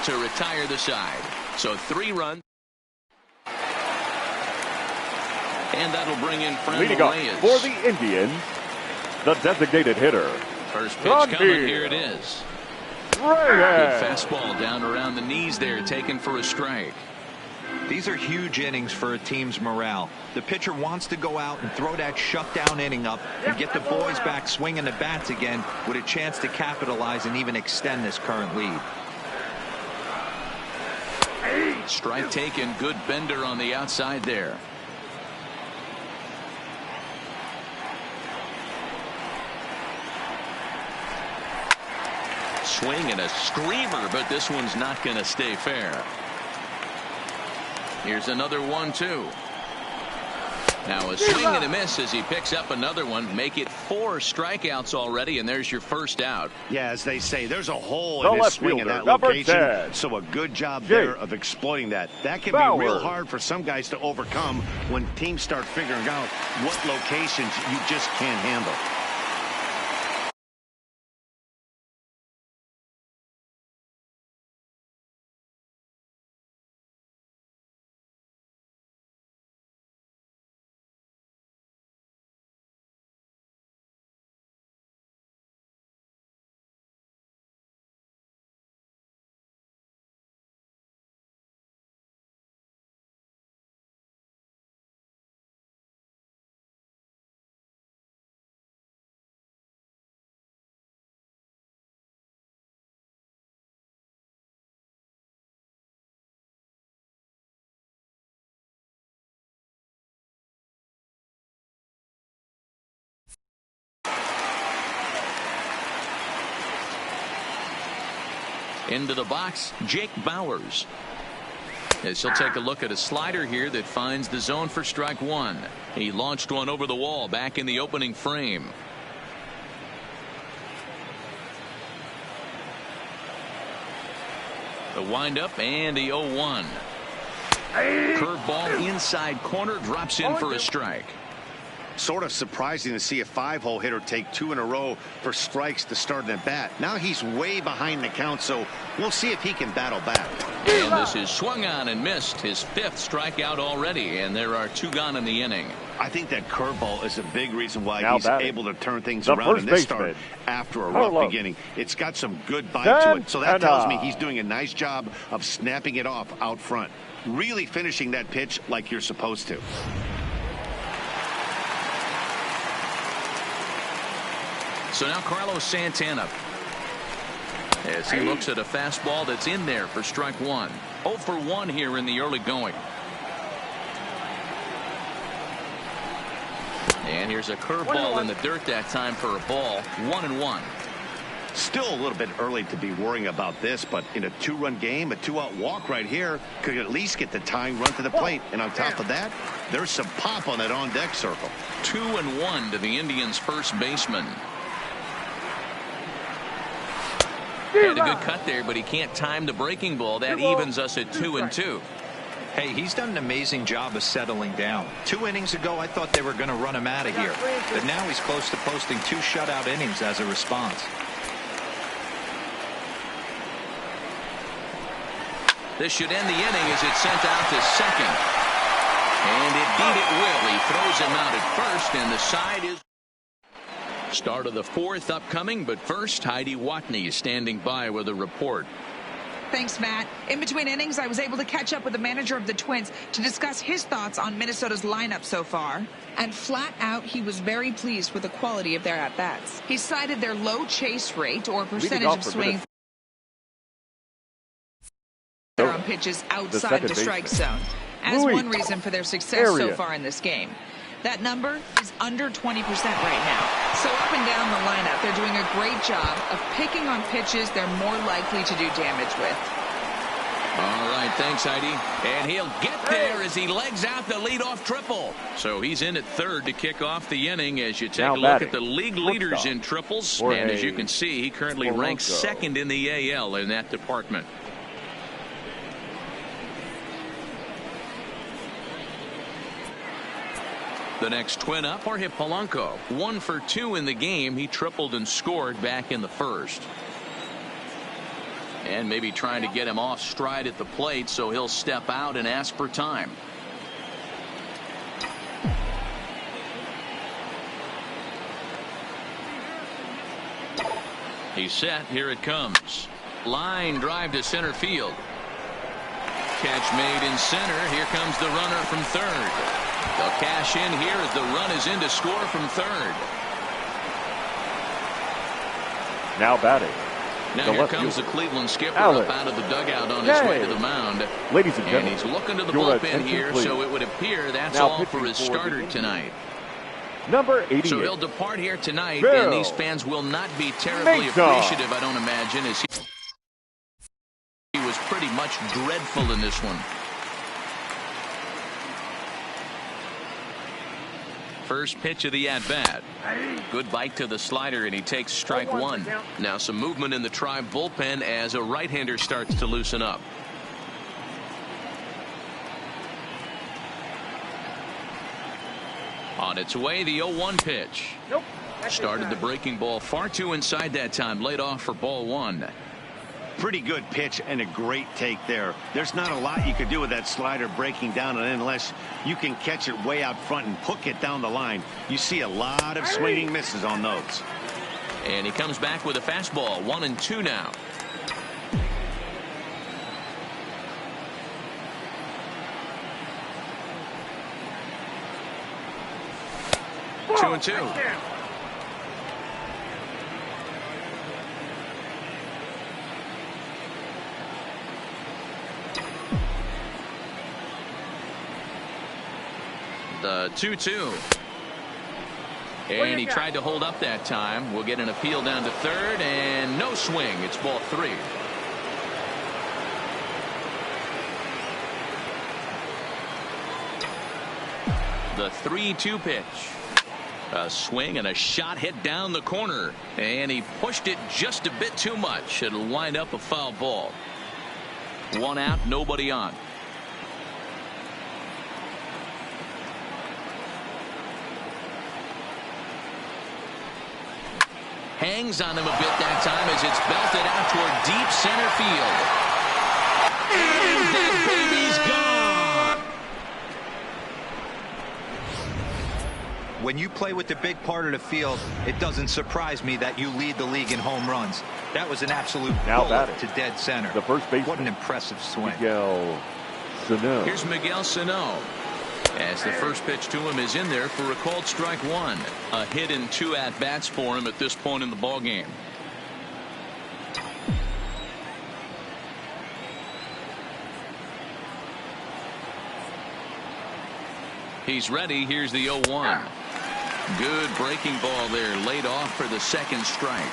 to retire the side. So 3 runs. And that'll bring in Leading off Reyes. for the Indians, the designated hitter. First pitch coming. Here it is. Reyes. Good fastball down around the knees there, taken for a strike. These are huge innings for a team's morale. The pitcher wants to go out and throw that shutdown inning up and get the boys back swinging the bats again with a chance to capitalize and even extend this current lead. Strike taken. Good bender on the outside there. Swing and a screamer, but this one's not going to stay fair. Here's another 1-2. Now a swing and a miss as he picks up another one. Make it 4 strikeouts already, and there's your first out. Yeah, as they say, there's a hole The in his left swing in fielder, that number location. 10. So a good job Jake there of exploiting that. That can Bauer. be real hard for some guys to overcome when teams start figuring out what locations you just can't handle. Into the box, Jake Bauers. As he'll take a look at a slider here that finds the zone for strike 1. He launched one over the wall back in the opening frame. The windup and the 0-1. Curveball inside corner, drops in for a strike. Sort of surprising to see a 5-hole hitter take 2 in a row for strikes to start an at bat. Now he's way behind the count, so we'll see if he can battle back. And this is swung on and missed. His 5th strikeout already, and there are 2 gone in the inning. I think that curveball is a big reason why Now he's batting, able to turn things the around first in this baseman, start after a rough Carlos beginning. It's got some good bite to it, so that Santana. tells me he's doing a nice job of snapping it off out front. Really finishing that pitch like you're supposed to. So now Carlos Santana, as he looks at a fastball that's in there for strike 1. 0 for 1 here in the early going. And here's a curveball in the dirt that time for a ball. 1-1. Still a little bit early to be worrying about this, but in a 2-run game, a 2-out walk right here could at least get the tying run to the plate. And on top of that, there's some pop on that on-deck circle. 2-1 to the Indians' first baseman. Had a good cut there, but he can't time the breaking ball. That evens us at 2-2. Hey, he's done an amazing job of settling down. 2 innings ago, I thought they were going to run him out of here. But now he's close to posting 2 shutout innings as a response. This should end the inning as it's sent out to second. And indeed it will. He throws him out at first, and the side is... Start of the 4th upcoming, but first, Heidi Watney is standing by with a report. Thanks, Matt. In between innings, I was able to catch up with the manager of the Twins to discuss his thoughts on Minnesota's lineup so far. And flat out, he was very pleased with the quality of their at-bats. He cited their low chase rate or percentage of swings on pitches outside the strike zone as one reason for their success so far in this game. That number is under 20% right now. So up and down the lineup, they're doing a great job of picking on pitches they're more likely to do damage with. All right, thanks, Heidi. And he'll get there as he legs out the leadoff triple. So he's in at third to kick off the inning as you take a look at the league leaders in triples. And as you can see, he currently ranks second in the AL in that department. The next twin up, Jorge Polanco. 1 for 2 in the game. He tripled and scored back in the first. And maybe trying to get him off stride at the plate, so he'll step out and ask for time. He's set. Here it comes. Line drive to center field. Catch made in center. Here comes the runner from third. They'll cash in here as the run is in to score from third. Now batting. Now here comes the Cleveland skipper up out of the dugout on his way to the mound. Ladies and gentlemen, and he's looking to the bullpen here, so it would appear that's all for his starter tonight. Number 88. So he'll depart here tonight, and these fans will not be terribly appreciative, I don't imagine, as he was pretty much dreadful in this one. First pitch of the at-bat. Good bite to the slider, and he takes strike one. Now some movement in the Tribe bullpen as a right-hander starts to loosen up. On its way, the 0-1 pitch. Started the breaking ball far too inside that time. Laid off for ball one. Pretty good pitch and a great take there. There's not a lot you could do with that slider breaking down, and unless you can catch it way out front and hook it down the line, you see a lot of swinging misses on those. And he comes back with a fastball. 1-2 now. Two and two. The 2-2. And he tried to hold up that time. We'll get an appeal down to third, and no swing. It's ball three. The 3-2 pitch. A swing and a shot hit down the corner, and he pushed it just a bit too much. It'll wind up a foul ball. One out, nobody on. Hangs on him a bit that time as it's belted out toward deep center field. And that baby's gone. When you play with the big part of the field, it doesn't surprise me that you lead the league in home runs. That was an absolute bullet to dead center. The first baseman. What an impressive swing. Miguel Sano. Here's Miguel Sano. As the first pitch to him is in there for a called strike one. A hit in 2 at-bats for him at this point in the ball game. He's ready. Here's the 0-1. Good breaking ball there, laid off for the second strike.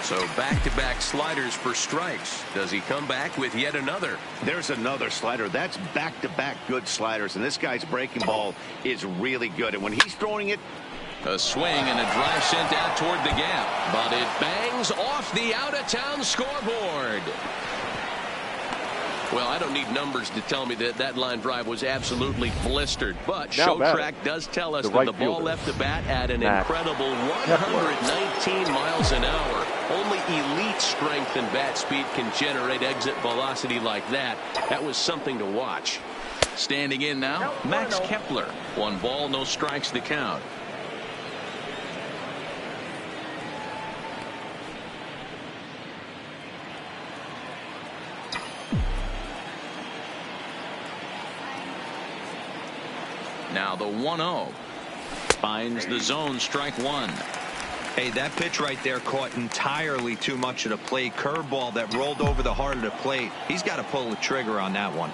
So back-to-back sliders for strikes. Does he come back with yet another? There's another slider. That's back-to-back good sliders, and this guy's breaking ball is really good. And when he's throwing it, a swing and a drive sent out toward the gap, but it bangs off the out-of-town scoreboard. Well, I don't need numbers to tell me that that line drive was absolutely blistered, but Show Track does tell us that the ball left the bat at an incredible 119 miles an hour. Only elite strength and bat speed can generate exit velocity like that. That was something to watch. Standing in now, Max Kepler. 1 ball, no strikes to count. Now the 1-0 finds the zone, strike one. Hey, that pitch right there caught entirely too much of the plate. Curveball that rolled over the heart of the plate. He's got to pull the trigger on that one.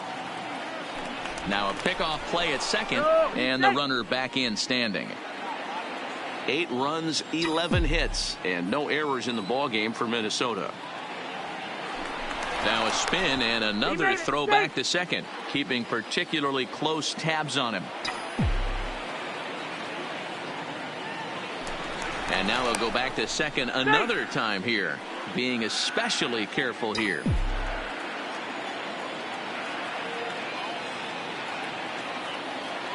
Now a pickoff play at second, and the runner back in standing. 8 runs, 11 hits, and no errors in the ball game for Minnesota. Now a spin and another throw back to second, keeping particularly close tabs on him. And now he'll go back to second another time here, being especially careful here.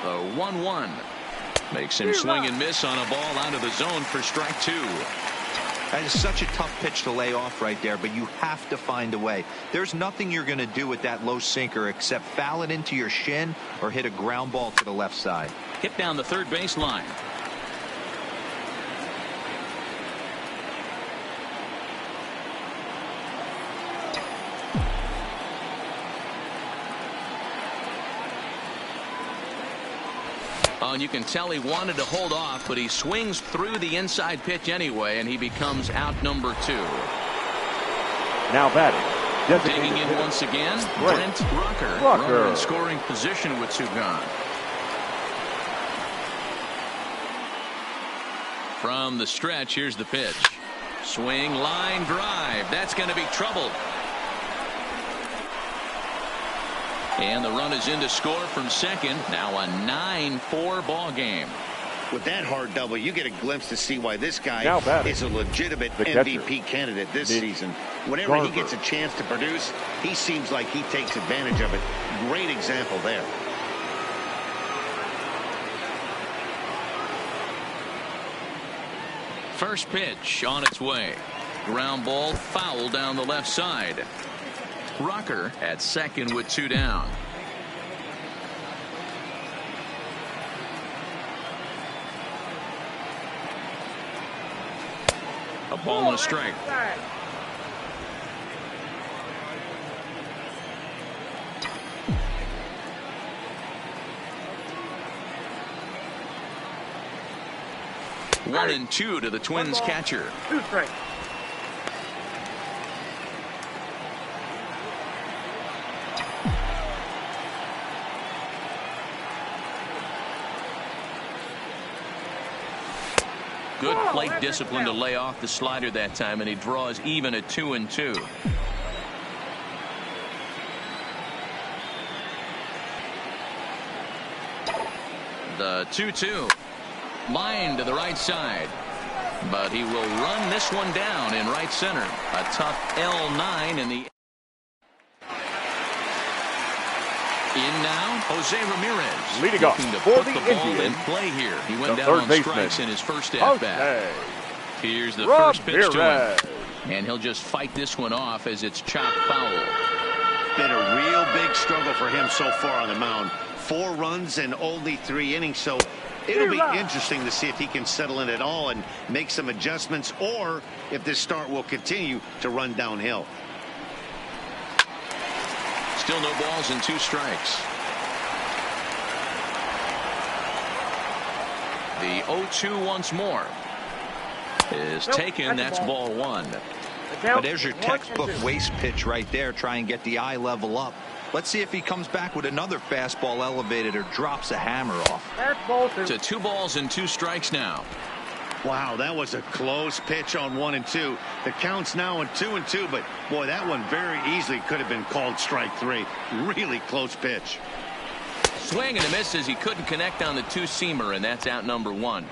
The 1-1 makes him swing and miss on a ball out of the zone for strike two. That is such a tough pitch to lay off right there, but you have to find a way. There's nothing you're going to do with that low sinker except foul it into your shin or hit a ground ball to the left side. Hit down the third baseline. Oh, and you can tell he wanted to hold off, but he swings through the inside pitch anyway, and he becomes out number 2. Now batting. Taking in once again, Brent Rucker. Runner in scoring position with 2 gone. From the stretch, here's the pitch. Swing, line drive. That's going to be trouble. And the run is in to score from second. Now a 9-4 ball game. With that hard double, you get a glimpse to see why this guy is a legitimate MVP candidate this season. Whenever he gets a chance to produce, he seems like he takes advantage of it. Great example there. First pitch on its way. Ground ball foul down the left side. Rucker at second with 2 down. A ball and a strike. One and 2 to the Twins catcher. 2 strikes. Good plate discipline to lay off the slider that time, and he draws even at 2-2. The 2-2. Line to the right side. But he will run this one down in right center. A tough L9 in the... In now, Jose Ramirez. Leading off looking to for put the ball Indians, in play here. He went the down on third strikes baseman, in his first at-bat. Here's the first pitch to him. And he'll just fight this one off as it's chopped foul. Been a real big struggle for him so far on the mound. 4 runs and only 3 innings, so it'll be interesting to see if he can settle in at all and make some adjustments, or if this start will continue to run downhill. Still no balls and 2 strikes. The 0-2 once more is taken. That's ball 1. But there's your textbook waste pitch right there. Try and get the eye level up. Let's see if he comes back with another fastball elevated or drops a hammer off. To 2 balls and 2 strikes now. Wow, that was a close pitch on 1 and 2. The count's now in 2 and 2, but boy, that one very easily could have been called strike 3. Really close pitch. Swing and a miss as he couldn't connect on the 2-seamer, and that's out number 1.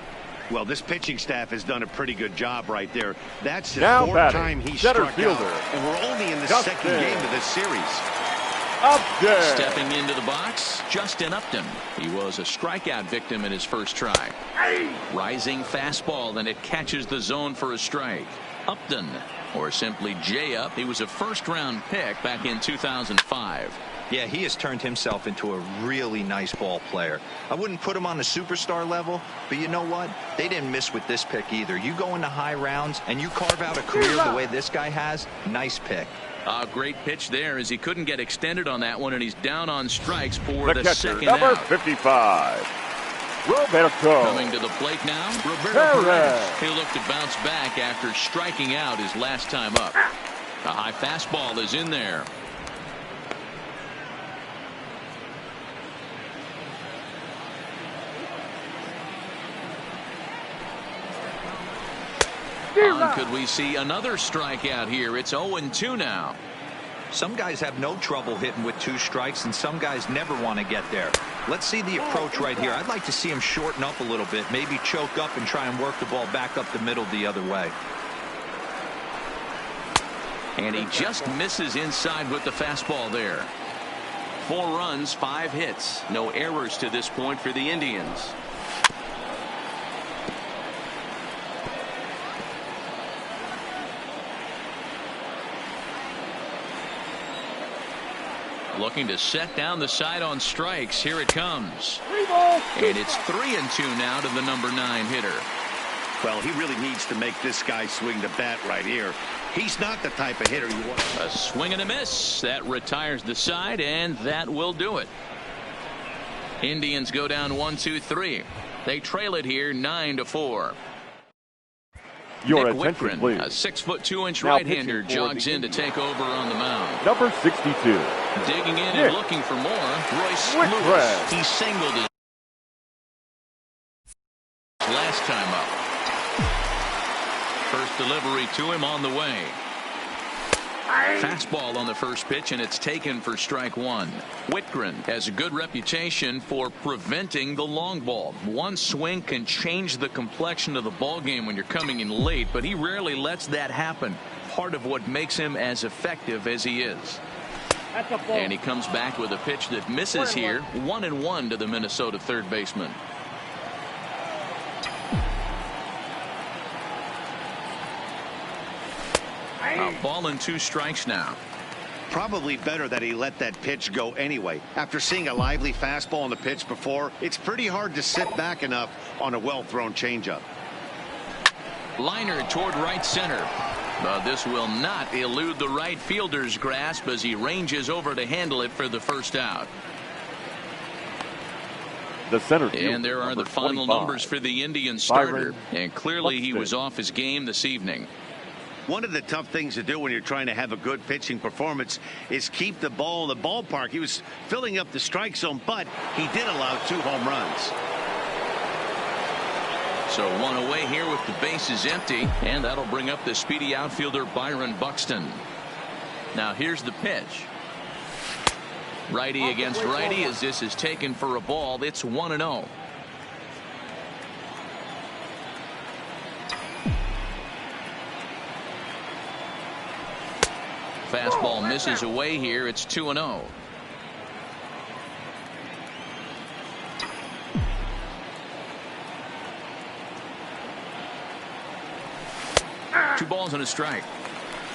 Well, this pitching staff has done a pretty good job right there. That's the Now 4th time he struck out, and we're only in the second game of this series. Upton. Stepping into the box, Justin Upton. He was a strikeout victim in his first try. Rising fastball, and it catches the zone for a strike. Upton, or simply J-Up, he was a first-round pick back in 2005. Yeah, he has turned himself into a really nice ball player. I wouldn't put him on the superstar level, but you know what? They didn't miss with this pick either. You go into high rounds and you carve out a career the way this guy has, nice pick. A great pitch there as he couldn't get extended on that one, and he's down on strikes for the catcher, second number out. 55, Roberto. Coming to the plate now, Roberto Perez. He'll look to bounce back after striking out his last time up. A high fastball is in there. Could we see another strikeout here? It's 0-2 now. Some guys have no trouble hitting with 2 strikes, and some guys never want to get there. Let's see the approach right here. I'd like to see him shorten up a little bit, maybe choke up and try and work the ball back up the middle the other way. And he just misses inside with the fastball there. 4 runs, 5 hits. No errors to this point for the looking to set down the side on strikes. Here it comes. And it's 3-2 now to the number 9 hitter. Well, he really needs to make this guy swing the bat right here. He's not the type of hitter you want. A swing and a miss. That retires the side, and that will do it. Indians go down 1-2-3. They trail it here 9-4. Your Nick attention, Whitgren, please. a 6'2" Now right-hander, pitching for jogs the in to take over on the mound. Number 62. Digging in Nick and looking for more. Royce Whitgren. Lewis. He singled his last time up. First delivery to him on the way. Fastball on the first pitch, and it's taken for strike 1. Whitgren has a good reputation for preventing the long ball. One swing can change the complexion of the ball game when you're coming in late, but he rarely lets that happen. Part of what makes him as effective as he is. And he comes back with a pitch that misses here. 1-1 to the Minnesota third baseman. A ball and 2 strikes now. Probably better that he let that pitch go anyway. After seeing a lively fastball on the pitch before, it's pretty hard to sit back enough on a well-thrown changeup. Liner toward right center. But this will not elude the right fielder's grasp as he ranges over to handle it for the first out. The center fielder, and there are the final 25. numbers for the Indian starter. Byron And clearly he Buxton. was off his game this evening. One of the tough things to do when you're trying to have a good pitching performance is keep the ball in the ballpark. He was filling up the strike zone, but he did allow 2 home runs. So 1 away here with the bases empty, and that'll bring up the speedy outfielder Byron Buxton. Now here's the pitch. Righty against righty as this is taken for a ball. It's 1-0. Fastball misses away here. It's 2-0. Two balls and a strike.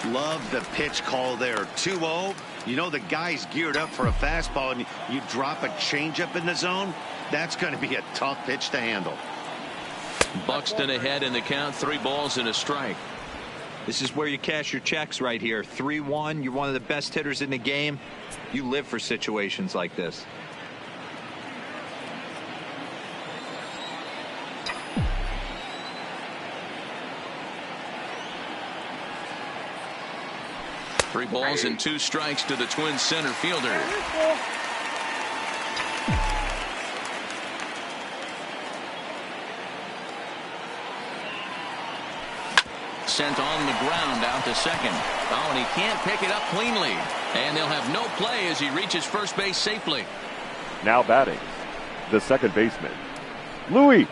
Love the pitch call there. 2-0. You know the guy's geared up for a fastball, and you drop a changeup in the zone. That's going to be a tough pitch to handle. Buxton ahead in the count. 3 balls and a strike. This is where you cash your checks right here. 3-1. You're one of the best hitters in the game. You live for situations like this. Three balls and 2 strikes to the Twins center fielder. Sent on the ground out to second. Oh, and he can't pick it up cleanly. And they'll have no play as he reaches first base safely. Now batting, the second baseman, Luis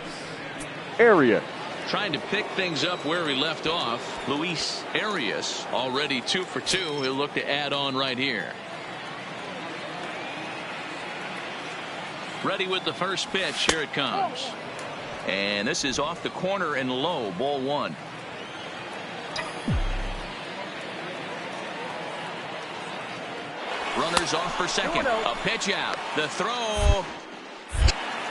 Arias. Trying to pick things up where he left off. Luis Arias already 2 for 2. He'll look to add on right here. Ready with the first pitch. Here it comes. And this is off the corner and low. Ball 1. Runners off for second. A pitch out. The throw.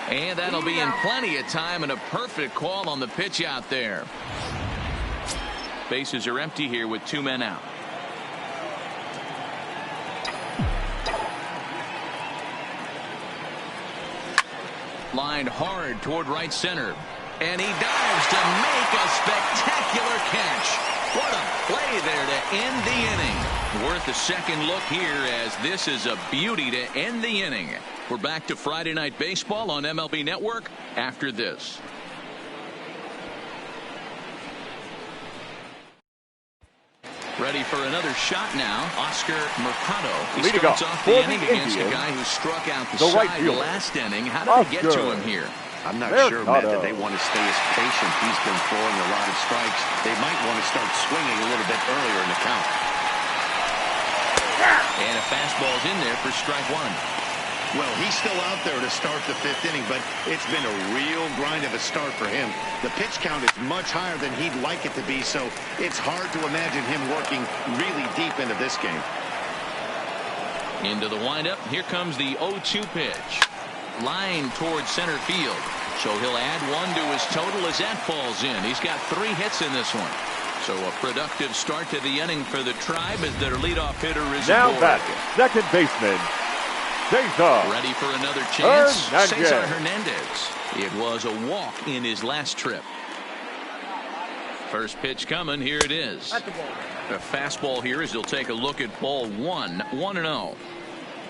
And that'll be in plenty of time, and a perfect call on the pitch out there. Bases are empty here with 2 men out. Lined hard toward right center. And he dives to make a spectacular catch. What a play there to end the inning. Worth a second look here, as this is a beauty to end the inning. We're back to Friday Night Baseball on MLB Network after this. Ready for another shot now. Oscar Mercado. He starts off the inning against a guy who struck out the side last inning. How did they get to him here? I'm not sure, Matt, that they want to stay as patient. He's been throwing a lot of strikes. They might want to start swinging a little bit earlier in the count. And a fastball's in there for strike 1. Well, he's still out there to start the 5th inning, but it's been a real grind of a start for him. The pitch count is much higher than he'd like it to be, so it's hard to imagine him working really deep into this game. Into the windup. Here comes the 0-2 pitch. Line towards center field. So he'll add one to his total as that falls in. He's got 3 hits in this one. So a productive start to the inning for the Tribe as their leadoff hitter is now aboard. back, second baseman, Cesar. Ready for another chance. Hernandez. Cesar Hernandez. It was a walk in his last trip. First pitch coming. Here it is. A fastball here as he'll take a look at ball 1. 1-0.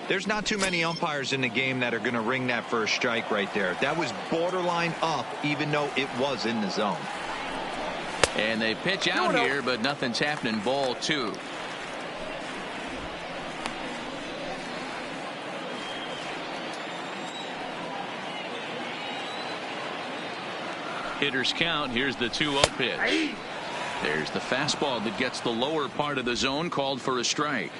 There's not too many umpires in the game that are going to ring that first strike right there. That was borderline up, even though it was in the zone. And they pitch out here, but nothing's happening. Ball 2. Hitters count. Here's the 2-0 pitch. There's the fastball that gets the lower part of the zone, called for a strike.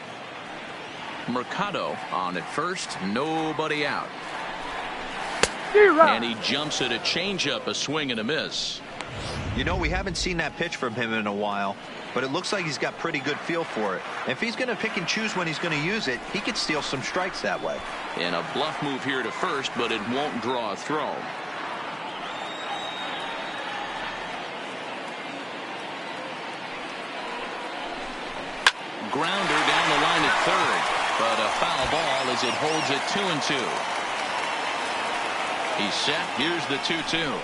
Mercado on at first, nobody out. And he jumps at a changeup, a swing and a miss. You know, we haven't seen that pitch from him in a while, but it looks like he's got pretty good feel for it. If he's going to pick and choose when he's going to use it, he could steal some strikes that way. And a bluff move here to first, but it won't draw a throw. Grounder down the line at third. But a foul ball as it holds it 2-2. He's set. Here's the 2-2.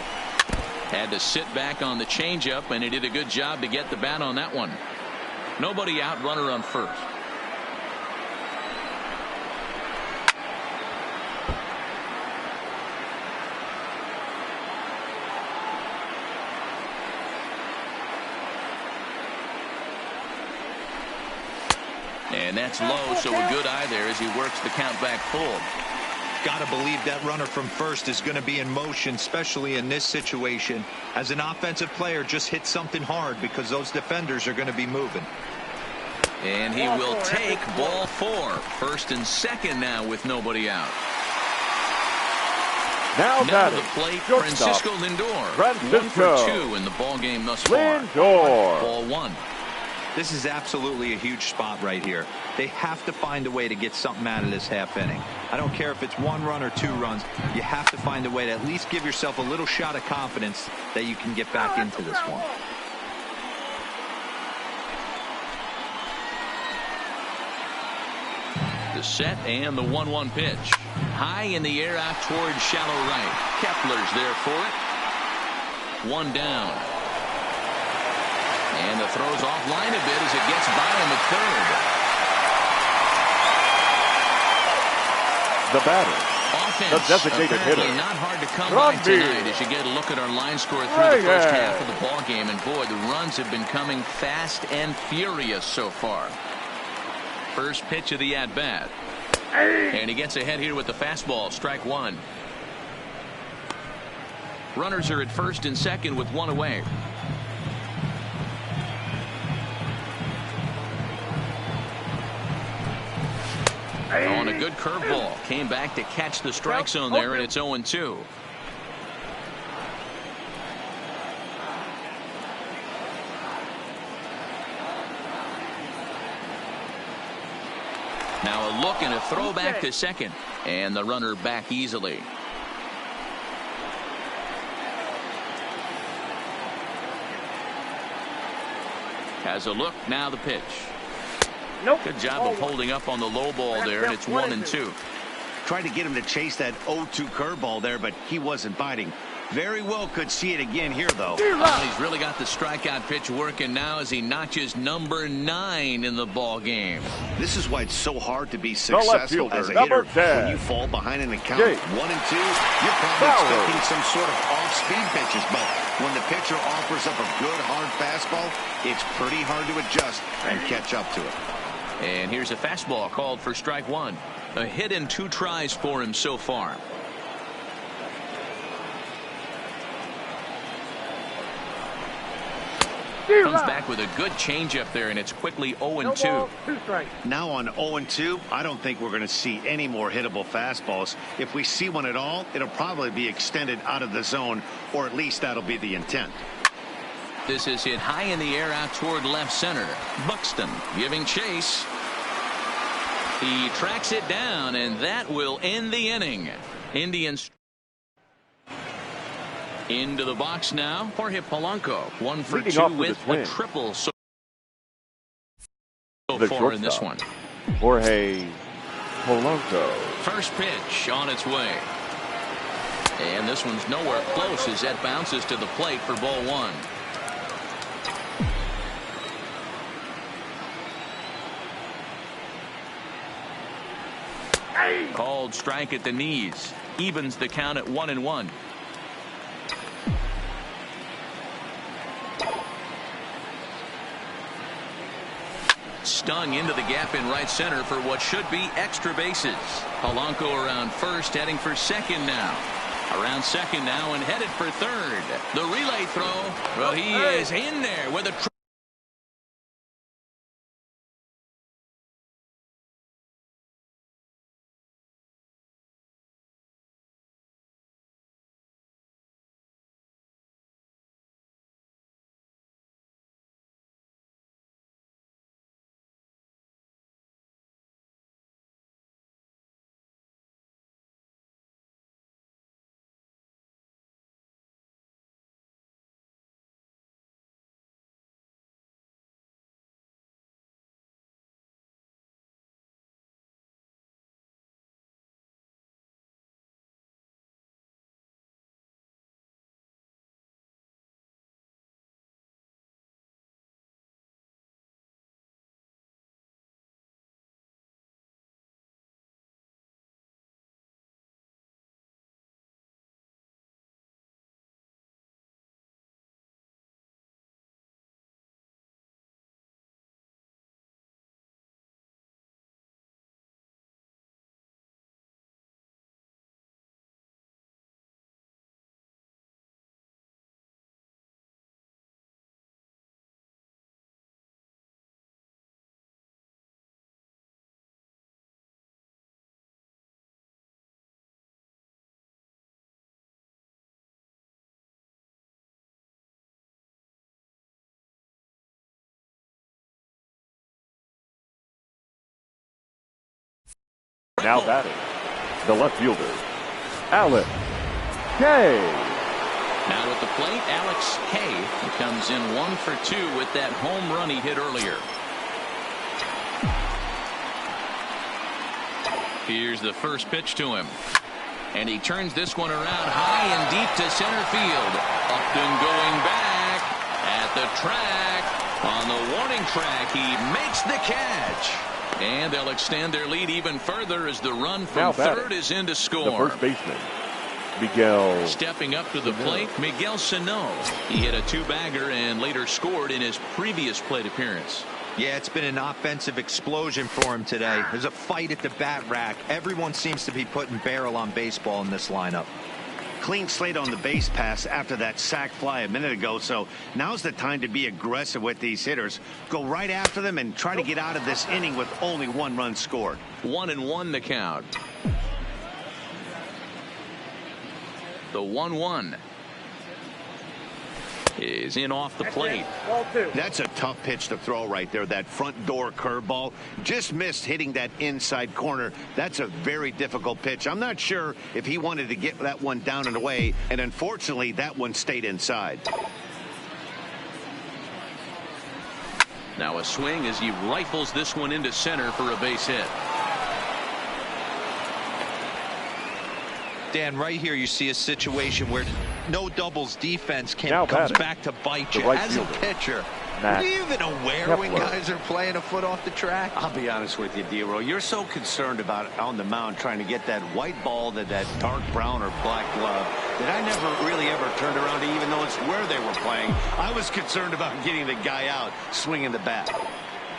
Had to sit back on the changeup, and he did a good job to get the bat on that one. Nobody out, runner on first. And that's low, so a good eye there as he works the count back full. Got to believe that runner from first is going to be in motion, especially in this situation. As an offensive player, just hit something hard because those defenders are going to be moving. And he will take ball 4. First and second now with nobody out. Now to the plate, Francisco Lindor. 1 for 2 in the ball game thus far. Lindor. Ball 1. This is absolutely a huge spot right here. They have to find a way to get something out of this half inning. I don't care if it's 1 run or 2 runs. You have to find a way to at least give yourself a little shot of confidence that you can get back into this one. The set and the 1-1 pitch. High in the air out towards shallow right. Kepler's there for it. 1 down. And the throw's offline a bit as it gets by him at third. The batter. Offense, the designated hitter. Not hard to come by tonight as you get a look at our line score through the first half of the ball game. And boy, the runs have been coming fast and furious so far. First pitch of the at-bat. And he gets ahead here with the fastball. Strike 1. Runners are at first and second with 1 away. On a good curveball. Came back to catch the strike zone there, and it's 0-2. Now a look and a throw back to second. And the runner back easily. Has a look. Now the pitch. Good job of holding up on the low ball there, and it's 1-2. Tried to get him to chase that 0-2 curveball there, but he wasn't biting. Very well could see it again here, though. He's really got the strikeout pitch working now as he notches number 9 in the ball game. This is why it's so hard to be successful as a hitter. When you fall behind in the count 1 and 2, you're probably expecting some sort of off-speed pitches. But when the pitcher offers up a good hard fastball, it's pretty hard to adjust and catch up to it. And here's a fastball called for strike 1. A hit in 2 tries for him so far. Comes back with a good changeup there, and it's quickly 0-2. Now on 0-2, I don't think we're going to see any more hittable fastballs. If we see one at all, it'll probably be extended out of the zone, or at least that'll be the intent. This is hit high in the air out toward left center. Buxton giving chase. He tracks it down, and that will end the inning. Indians into the box now. Jorge Polanco, 1 for 2 with a triple so far in this one. Jorge Polanco. First pitch on its way. And this one's nowhere close as that bounces to the plate for ball 1. Called strike at the knees. Evens the count at 1-1. Stung into the gap in right center for what should be extra bases. Polanco around first, heading for second now. Around second now and headed for third. The relay throw. Well, he is in there with a Now batting, the left fielder, Alex K. Now at the plate, Alex K. He comes in 1 for 2 with that home run he hit earlier. Here's the first pitch to him. And he turns this one around high and deep to center field. Up and going back at the track. On the warning track, he makes the catch. And they'll extend their lead even further as the run from third is in to score. The first baseman, Miguel. Stepping up to the plate, Miguel Sano. He hit a 2-bagger and later scored in his previous plate appearance. Yeah, it's been an offensive explosion for him today. There's a fight at the bat rack. Everyone seems to be putting barrel on baseball in this lineup. Clean slate on the base pass after that sac fly a minute ago, so now's the time to be aggressive with these hitters. Go right after them and try to get out of this inning with only 1 run scored. 1-1 the count. The 1-1 is in off the plate. That's a tough pitch to throw right there. That front door curveball just missed hitting that inside corner. That's a very difficult pitch. I'm not sure if he wanted to get that one down and away, and unfortunately that one stayed inside. Now a swing as he rifles this one into center for a base hit. Dan, right here you see a situation where no doubles defense comes back to bite you. As a pitcher, are you even aware when guys are playing a foot off the track? I'll be honest with you, D-Roll. You're so concerned about on the mound trying to get that white ball to that dark brown or black glove that I never really ever turned around to even notice where they were playing. I was concerned about getting the guy out swinging the bat.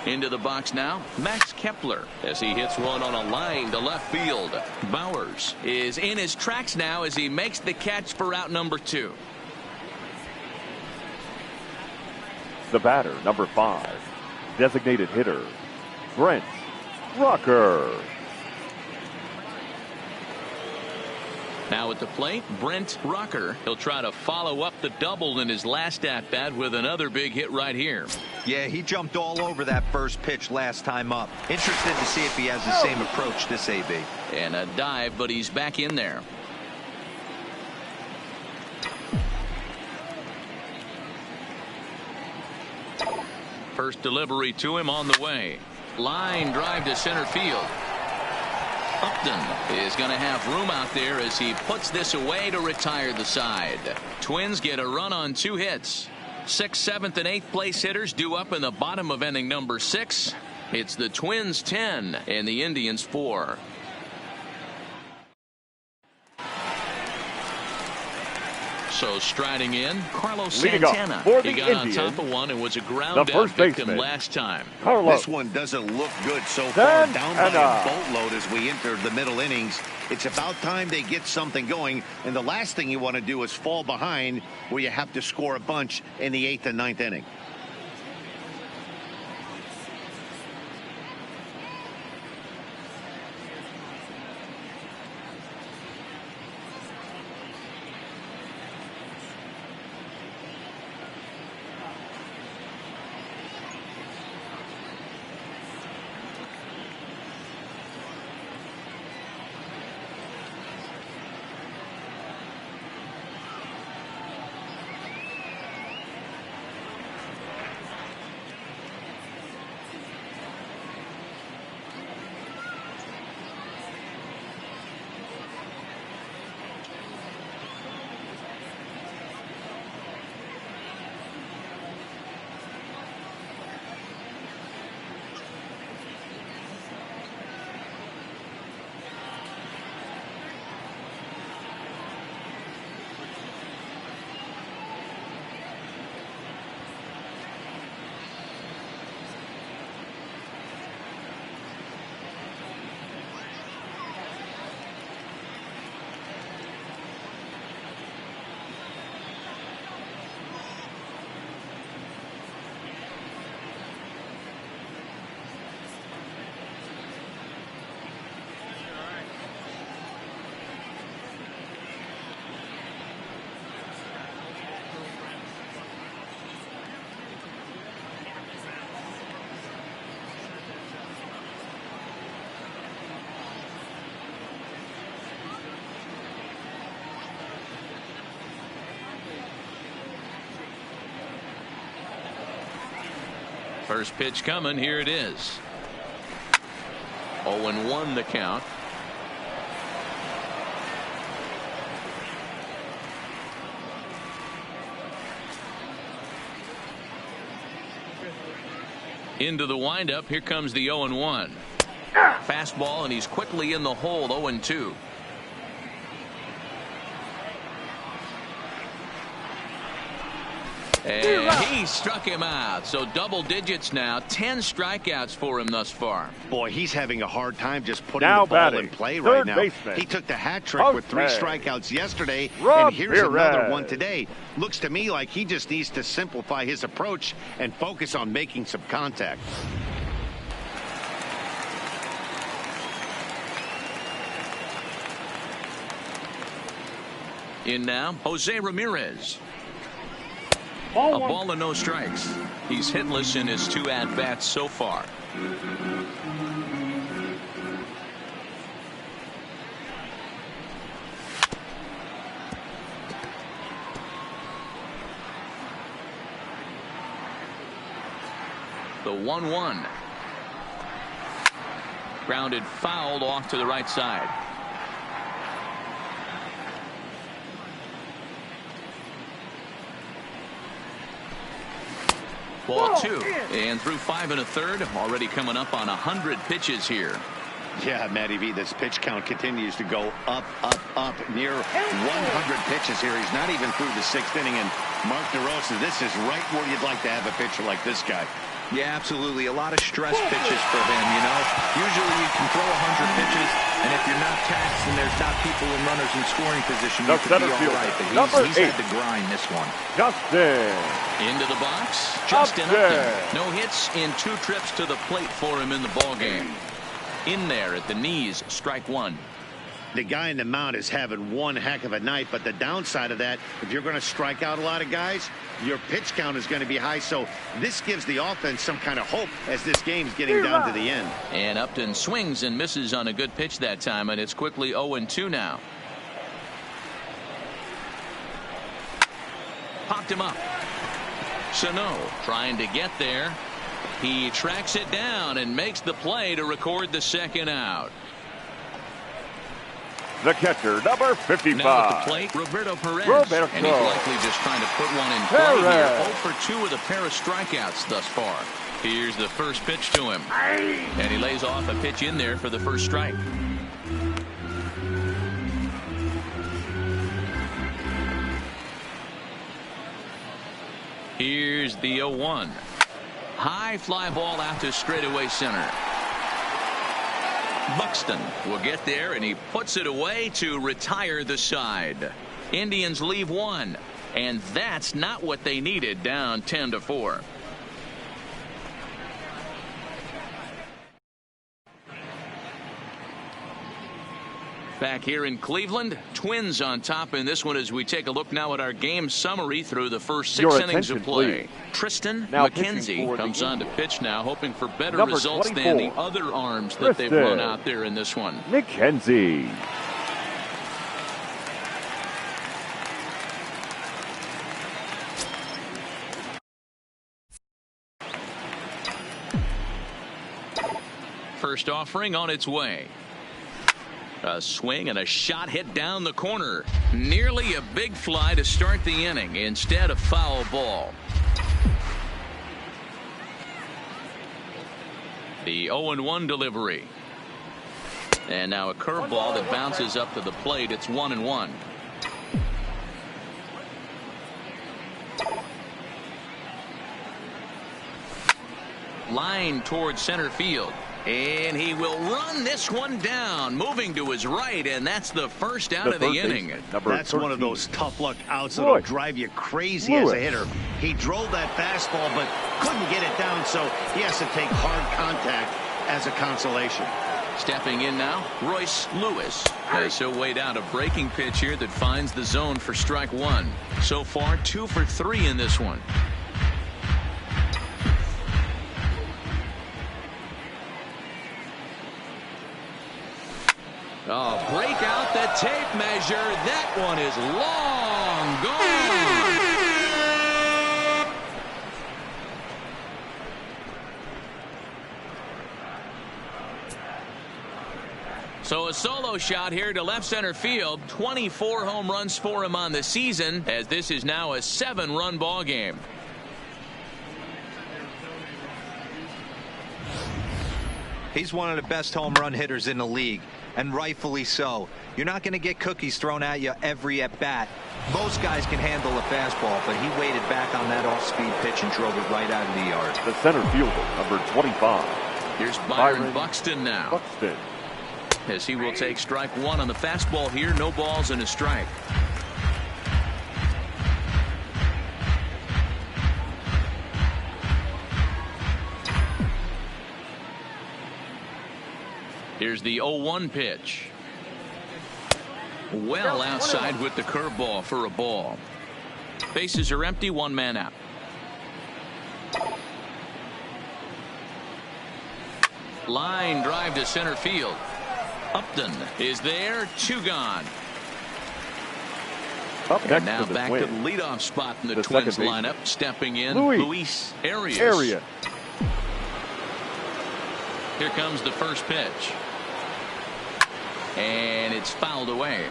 Into the box now, Max Kepler, as he hits one on a line to left field. Bowers is in his tracks now as he makes the catch for out number 2. The batter, number 5, designated hitter, Brent Rucker. Now at the plate, Brent Rucker. He'll try to follow up the double in his last at-bat with another big hit right here. Yeah, he jumped all over that first pitch last time up. Interested to see if he has the same approach this AB. And a dive, but he's back in there. First delivery to him on the way. Line drive to center field. Upton is going to have room out there as he puts this away to retire the side. Twins get a run on 2 hits. 6th, 7th, and 8th place hitters due up in the bottom of inning number 6. It's the Twins 10 and the Indians 4. So striding in, Carlos Santana. He got on top of one and was a ground out victim last time. This one doesn't look good so far. Down by a boatload as we enter the middle innings. It's about time they get something going. And the last thing you want to do is fall behind where you have to score a bunch in the 8th and 9th inning. First pitch coming. Here it is. 0-1 the count. Into the windup. Here comes the 0-1. Fastball, and he's quickly in the hole. 0-2. And he struck him out. So double digits now. 10 strikeouts for him thus far. Boy, he's having a hard time just putting the ball in play right now. He took the hat trick with 3 strikeouts yesterday, and here's another one today. Looks to me like he just needs to simplify his approach and focus on making some contact. In now, Jose Ramirez. A ball and no strikes. He's hitless in his 2 at-bats so far. The 1-1. Grounded fouled off to the right side. Ball 2, and through 5 1/3, already coming up on 100 pitches here. Yeah, Matty V, this pitch count continues to go up, near 100 pitches here. He's not even through the 6th inning, and Mark DeRosa, this is right where you'd like to have a pitcher like this guy. Yeah, absolutely. A lot of stress pitches for him, you know. Usually you can throw 100 pitches, and if you're not taxed and there's not people and runners in scoring position, you could be all right. But he's had to grind this one. Justin. Into the box. Justin Upton. No hits in 2 trips to the plate for him in the ball game. In there at the knees, strike 1. The guy in the mound is having one heck of a night, but the downside of that, if you're going to strike out a lot of guys, your pitch count is going to be high. So this gives the offense some kind of hope as this game's getting down to the end. And Upton swings and misses on a good pitch that time, and it's quickly 0-2 now. Popped him up. Sano trying to get there. He tracks it down and makes the play to record the second out. The catcher, number 55. Now at the plate, Roberto Perez. And he's likely just trying to put one in play here. 0 for 2 with a pair of strikeouts thus far. Here's the first pitch to him. And he lays off a pitch in there for the first strike. Here's the 0-1. High fly ball out to straightaway center. Buxton will get there, and he puts it away to retire the side. Indians leave one, and that's not what they needed, down 10-4. Back here in Cleveland, Twins on top in this one as we take a look now at our game summary through the first 6 innings of play. Please. Tristan now McKenzie comes on to pitch now, hoping for better number results 24. than the other arms that they've run out there in this one. McKenzie. First offering on its way. A swing and a shot hit down the corner. Nearly a big fly to start the inning. Instead, a foul ball. The 0-1 delivery. And now a curveball that bounces up to the plate. It's 1-1. Line towards center field. And he will run this one down, moving to his right, and that's the first out of the inning. That's 13. One of those tough luck outs that'll drive you crazy as a hitter. He drove that fastball, but couldn't get it down, so he has to take hard contact as a consolation. Stepping in now, Royce Lewis. Has so weighed out a breaking pitch here that finds the zone for strike one. So far, 2 for 3 in this one. Oh, break out the tape measure. That one is long gone. So a solo shot here to left center field. 24 home runs for him on the season, as this is now a 7-run ball game. He's one of the best home run hitters in the league, and rightfully so. You're not going to get cookies thrown at you every at-bat. Most guys can handle a fastball, but he waited back on that off-speed pitch and drove it right out of the yard. The center fielder, number 25. Here's Byron Buxton now. Buxton. As he will take strike one on the fastball here. No balls and a strike. Here's the 0-1 pitch. Well outside with the curveball for a ball. Bases are empty, 1 man out. Line drive to center field. Upton is there, 2 gone. And now back to the leadoff spot in the Twins lineup. Stepping in, Luis Arias. Here comes the first pitch. And it's fouled away.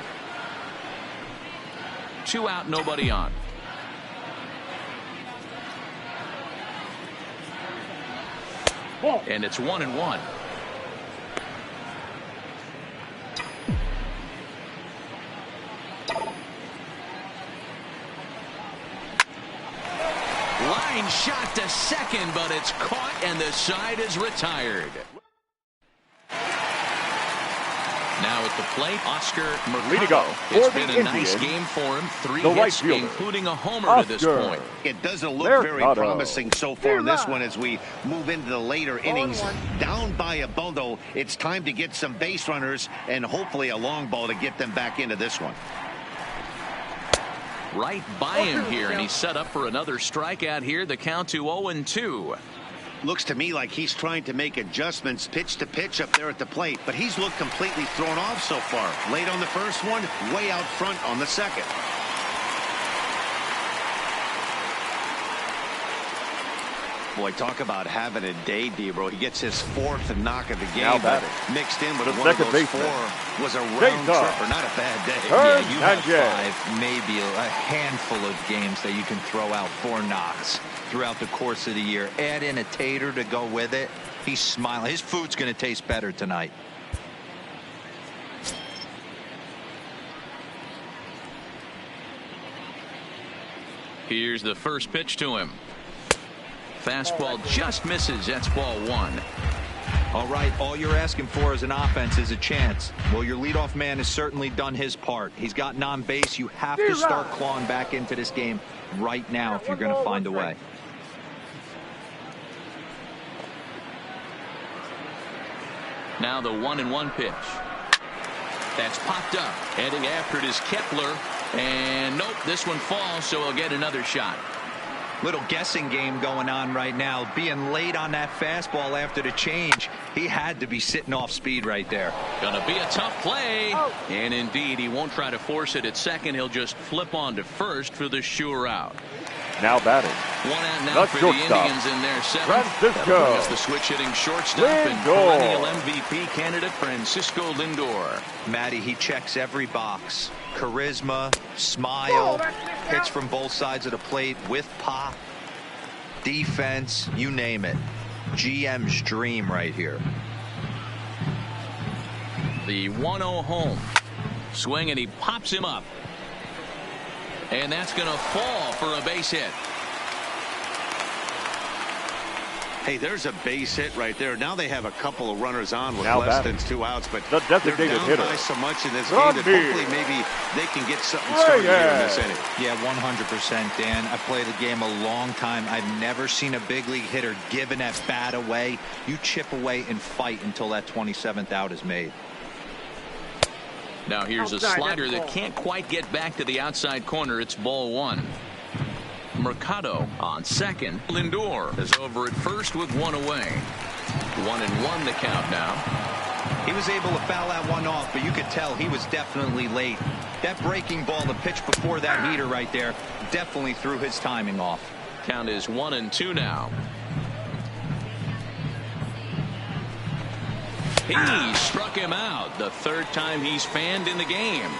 2 out, nobody on. And it's 1-1. Line shot to second, but it's caught and the side is retired. Now at the plate, Oscar Leading Mercado. up for It's the been a nice Indians, game for him. 3 the right hits, fielder, including a homer Oscar to this point. It doesn't look Mercado. very promising so far in this one as we move into the later innings. Down by a bundle, it's time to get some base runners and hopefully a long ball to get them back into this one. Right by him here, and he's set up for another strikeout here. The count to 0-2. Looks to me like he's trying to make adjustments pitch to pitch up there at the plate, but he's looked completely thrown off so far. Late on the first one, way out front on the second. Boy, talk about having a day, Debro. He gets his 4th knock of the game, but mixed in with the one of second those baseman, 4 was a round tripper. Not a bad day. Yeah, you have 5, maybe a handful of games that you can throw out 4 knocks throughout the course of the year. Add in a tater to go with it. He's smiling. His food's going to taste better tonight. Here's the first pitch to him. Fastball just misses. That's ball 1. All right, all you're asking for as an offense is a chance. Well, your leadoff man has certainly done his part. He's gotten on base. You have to start clawing back into this game right now if you're going to find a way. Now the 1-1 pitch. That's popped up. Heading after it is Kepler. And nope, this one falls, so he'll get another shot. Little guessing game going on right now. Being late on that fastball after the change. He had to be sitting off speed right there. Gonna be a tough play. And indeed, he won't try to force it at second. He'll just flip on to first for the sure out. Now batting. 1 out now for the Indians in their 7th. That'll bring us the switch-hitting shortstop and perennial MVP candidate Francisco Lindor. Matty, he checks every box. Charisma, smile, hits from both sides of the plate with pop, defense, you name it. GM's dream right here. The 1-0 home. Swing, and he pops him up. And that's going to fall for a base hit. Hey, there's a base hit right there. Now they have a couple of runners on with now less than 2 outs, but the designated they're down hitter by so much in this game that hopefully maybe they can get something started here in this inning. Yeah, 100%, Dan. I played the game a long time. I've never seen a big league hitter giving that bat away. You chip away and fight until that 27th out is made. Now here's a slider that can't quite get back to the outside corner. It's ball 1. Mercado on second. Lindor is over at first with 1 away. 1-1 the count now. He was able to foul that one off, but you could tell he was definitely late. That breaking ball, the pitch before that heater right there, definitely threw his timing off. Count is 1-2 now. He struck him out. The 3rd time he's fanned in the game.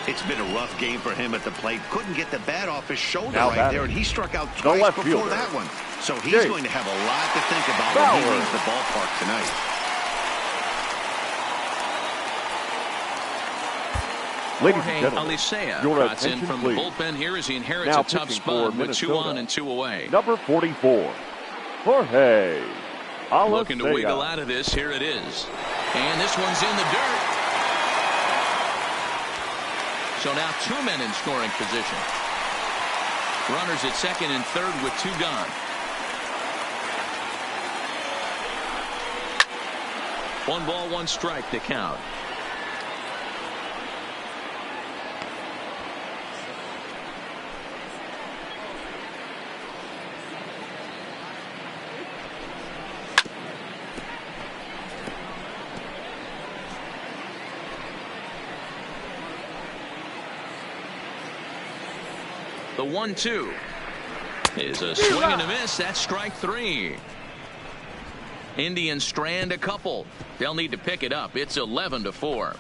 It's been a rough game for him at the plate. Couldn't get the bat off his shoulder there, and he struck out twice before that one. So he's going to have a lot to think about when he leaves the ballpark tonight. Ladies and gentlemen, Alicea your trots in attention, from please. the bullpen here as he inherits Now a tough pitching spot for with 2 Minnesota, on and 2 away. Number 44, Jorge Alicea. Looking to wiggle out of this. Here it is. And this one's in the dirt. So now 2 men in scoring position. Runners at second and third with 2 gone. 1 ball, 1 strike to count. The 1-2 is a swing and a miss. That's strike 3. Indians strand a couple. They'll need to pick it up. It's 11-4.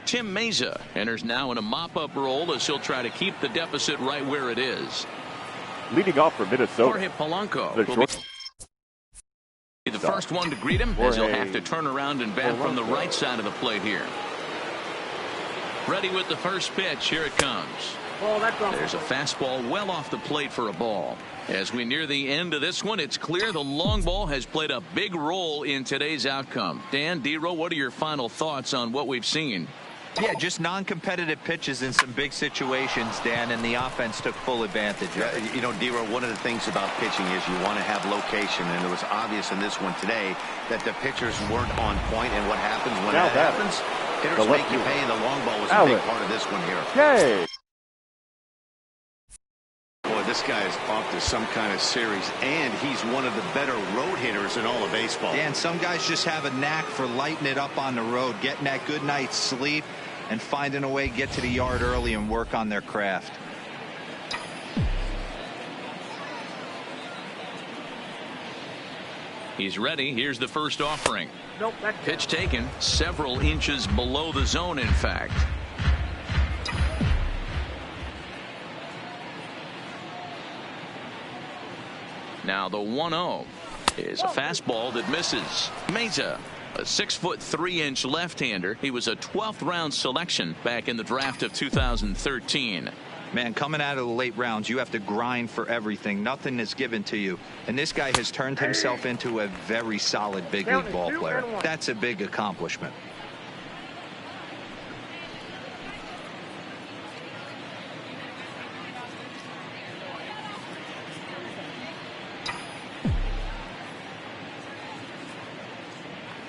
Tim Meza enters now in a mop-up role as he'll try to keep the deficit right where it is. Leading off for Minnesota, Jorge Polanco the will be the first one to greet him as he'll have to turn around and bat from the right side of the plate here. Ready with the first pitch. Here it comes. There's a fastball well off the plate for a ball. As we near the end of this one, it's clear the long ball has played a big role in today's outcome. Dan, D-Row, what are your final thoughts on what we've seen? Yeah, just non-competitive pitches in some big situations, Dan, and the offense took full advantage of it. You know, D-Row, one of the things about pitching is you want to have location, and it was obvious in this one today that the pitchers weren't on point, and what happens when that happens? Hitters make you pay, and the long ball was a big part of this one here. Yay! Boy, this guy is off to some kind of series, and he's one of the better road hitters in all of baseball. Dan, some guys just have a knack for lighting it up on the road, getting that good night's sleep, and finding a way to get to the yard early and work on their craft. He's ready. Here's the first offering. Pitch taken several inches below the zone, in fact. Now the 1-0 is a fastball that misses. Meza, a 6'3" left-hander. He was a 12th round selection back in the draft of 2013. Man, coming out of the late rounds, you have to grind for everything. Nothing is given to you. And this guy has turned himself into a very solid big league ball player. That's a big accomplishment.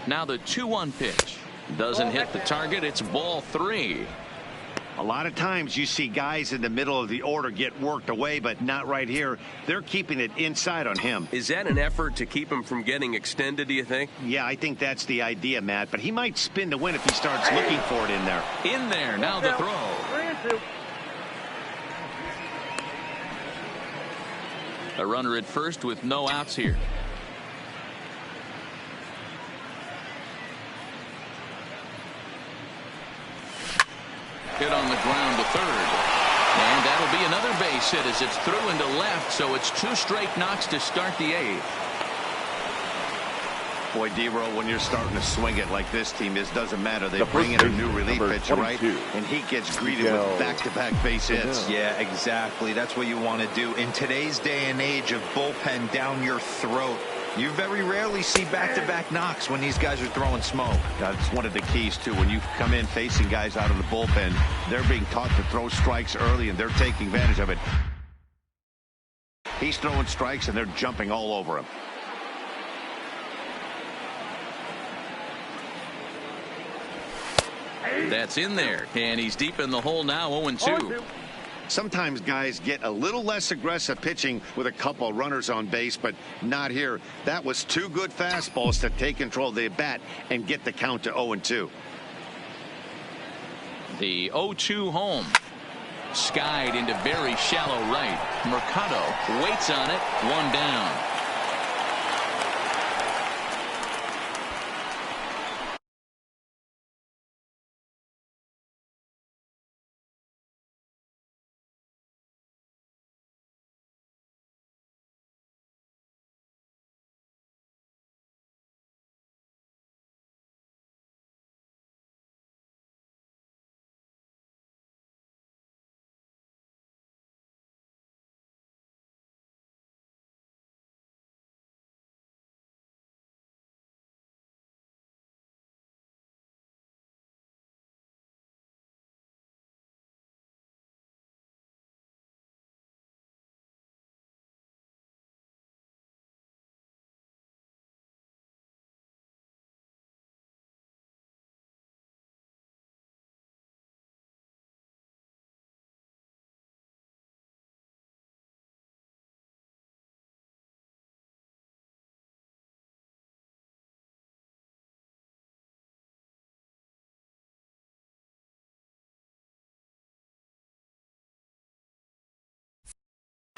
Now the 2-1 pitch doesn't hit the target. It's ball 3. A lot of times you see guys in the middle of the order get worked away, but not right here. They're keeping it inside on him. Is that an effort to keep him from getting extended, do you think? Yeah, I think that's the idea, Matt, but he might spin to win if he starts looking for it in there. In there, now the throw. A runner at first with no outs here. Hit on the ground to third. And that'll be another base hit as it's through into left, so it's 2 straight knocks to start the 8th. Boy, D-Row, when you're starting to swing it like this team is, doesn't matter. They bring in a new relief pitcher, right? And he gets greeted with back-to-back base hits. Yeah, exactly. That's what you want to do. In today's day and age of bullpen down your throat, you very rarely see back-to-back knocks when these guys are throwing smoke. That's one of the keys, too. When you come in facing guys out of the bullpen, they're being taught to throw strikes early, and they're taking advantage of it. He's throwing strikes, and they're jumping all over him. That's in there, and he's deep in the hole now, 0-2. Sometimes guys get a little less aggressive pitching with a couple of runners on base, but not here. That was 2 good fastballs to take control of the bat and get the count to 0-2. The 0-2 home. Skied into very shallow right. Mercado waits on it. 1 down.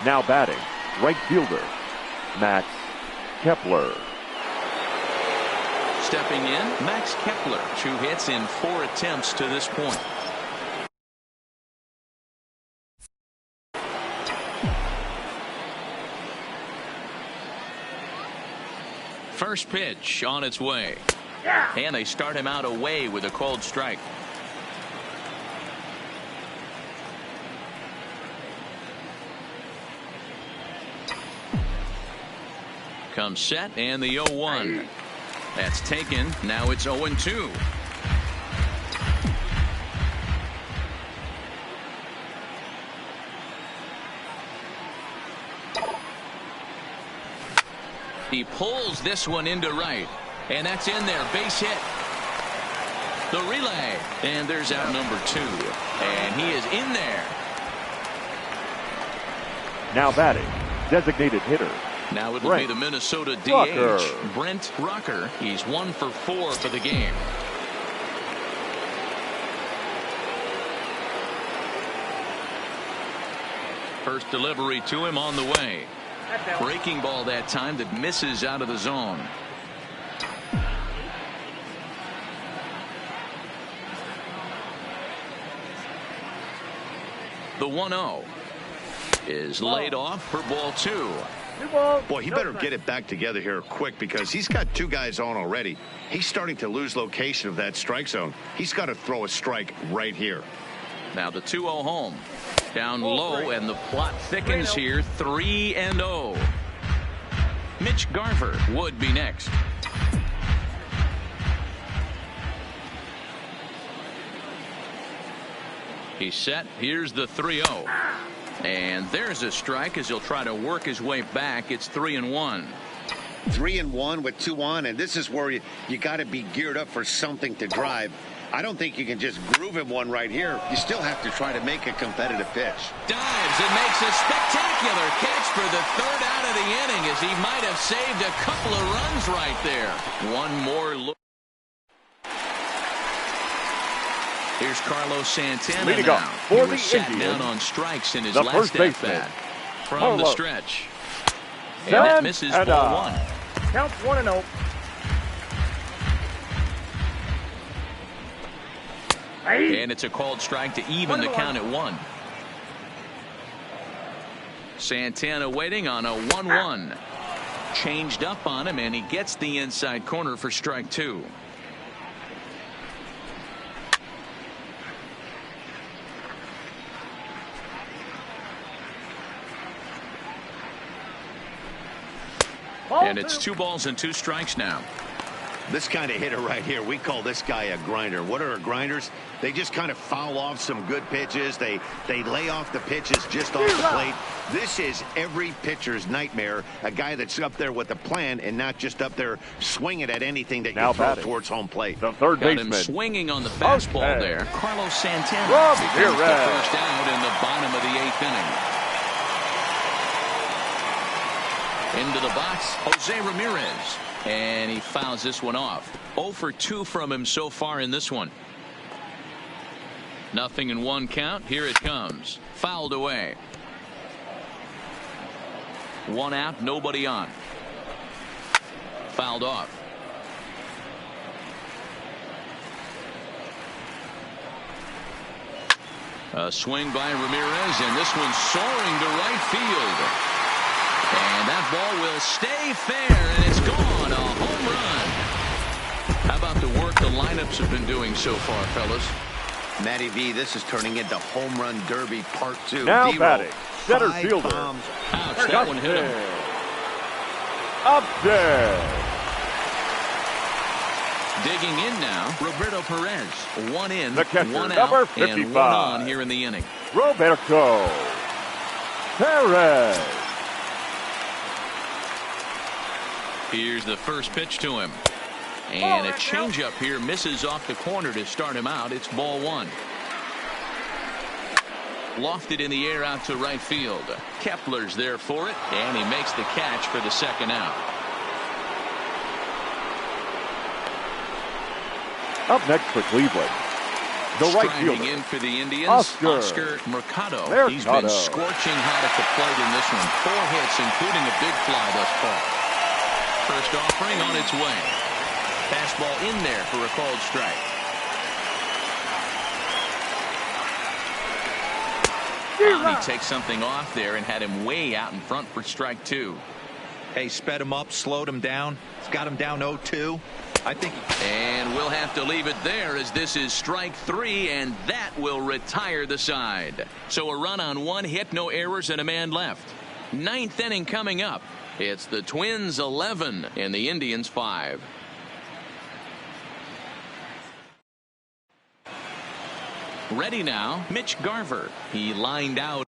Now batting, right fielder, Max Kepler. Stepping in, Max Kepler. 2 hits in 4 attempts to this point. First pitch on its way. And they start him out away with a called strike. Comes set and the 0-1. That's taken. Now it's 0-2. He pulls this one into right, and that's in there. Base hit. The relay, and there's out number 2, and he is in there. Now batting, designated hitter. Now it'll be the Minnesota DH, Brent Rucker. He's 1 for 4 for the game. First delivery to him on the way. Breaking ball that time that misses out of the zone. The 1-0 is laid off for ball 2. Boy, he better get it back together here quick because he's got 2 guys on already. He's starting to lose location of that strike zone. He's got to throw a strike right here. Now the 2-0 home. Down low, and the plot thickens here. 3-0. Mitch Garver would be next. He's set. Here's the 3-0. And there's a strike as he'll try to work his way back. It's 3-1. 3-1 with 2 on, and this is where you got to be geared up for something to drive. I don't think you can just groove him one right here. You still have to try to make a competitive pitch. Dives and makes a spectacular catch for the 3rd out of the inning, as he might have saved a couple of runs right there. One more look. Here's Carlos Santana leading now. off for the sat Indians, down on strikes in his the last first baseman, at-bat from the stretch. And Santana. that misses ball 1. Counts 1-0. And it's a called strike to even the count at 1. Santana waiting on a 1-1. Changed up on him, and he gets the inside corner for strike 2. And it's 2 balls and 2 strikes now. This kind of hitter right here, we call this guy a grinder. What are grinders? They just kind of foul off some good pitches. They lay off the pitches just off the plate. This is every pitcher's nightmare. A guy that's up there with a plan and not just up there swinging at anything that you throw towards home plate. The third baseman. Got him swinging on the fastball there. Carlos Santana becomes the first out in the bottom of the 8th inning. Into the box, Jose Ramirez. And he fouls this one off. 0 for 2 from him so far in this one. 0-1 count. Here it comes. Fouled away. 1 out, nobody on. Fouled off. A swing by Ramirez, and this one's soaring to right field. And that ball will stay fair, and it's gone. A home run. How about the work the lineups have been doing so far, fellas? Matty V, this is turning into home run derby part 2. Now D-roll, batting, center 5 fielder. bombs. Ouch, that one hit him. Up there. Digging in now, Roberto Perez. 1 in, The catcher, 1 number out, 55. and 1 on here in the inning. Roberto Perez. Here's the first pitch to him. And a changeup here misses off the corner to start him out. It's ball 1. Lofted in the air out to right field. Kepler's there for it, and he makes the catch for the 2nd out. Up next for Cleveland, the right Striding fielder in for the Indians, Oscar Mercado. Mercado. He's been scorching hot at the plate in this one. 4 hits, including a big fly thus far. First offering on its way. Fastball in there for a called strike. He takes something off there and had him way out in front for strike 2. Hey, sped him up, slowed him down. It's got him down 0-2. I think. And we'll have to leave it there as this is strike 3, and that will retire the side. So a run on 1 hit, no errors, and a man left. 9th inning coming up. It's the Twins 11 and the Indians 5. Ready now, Mitch Garver. He lined out.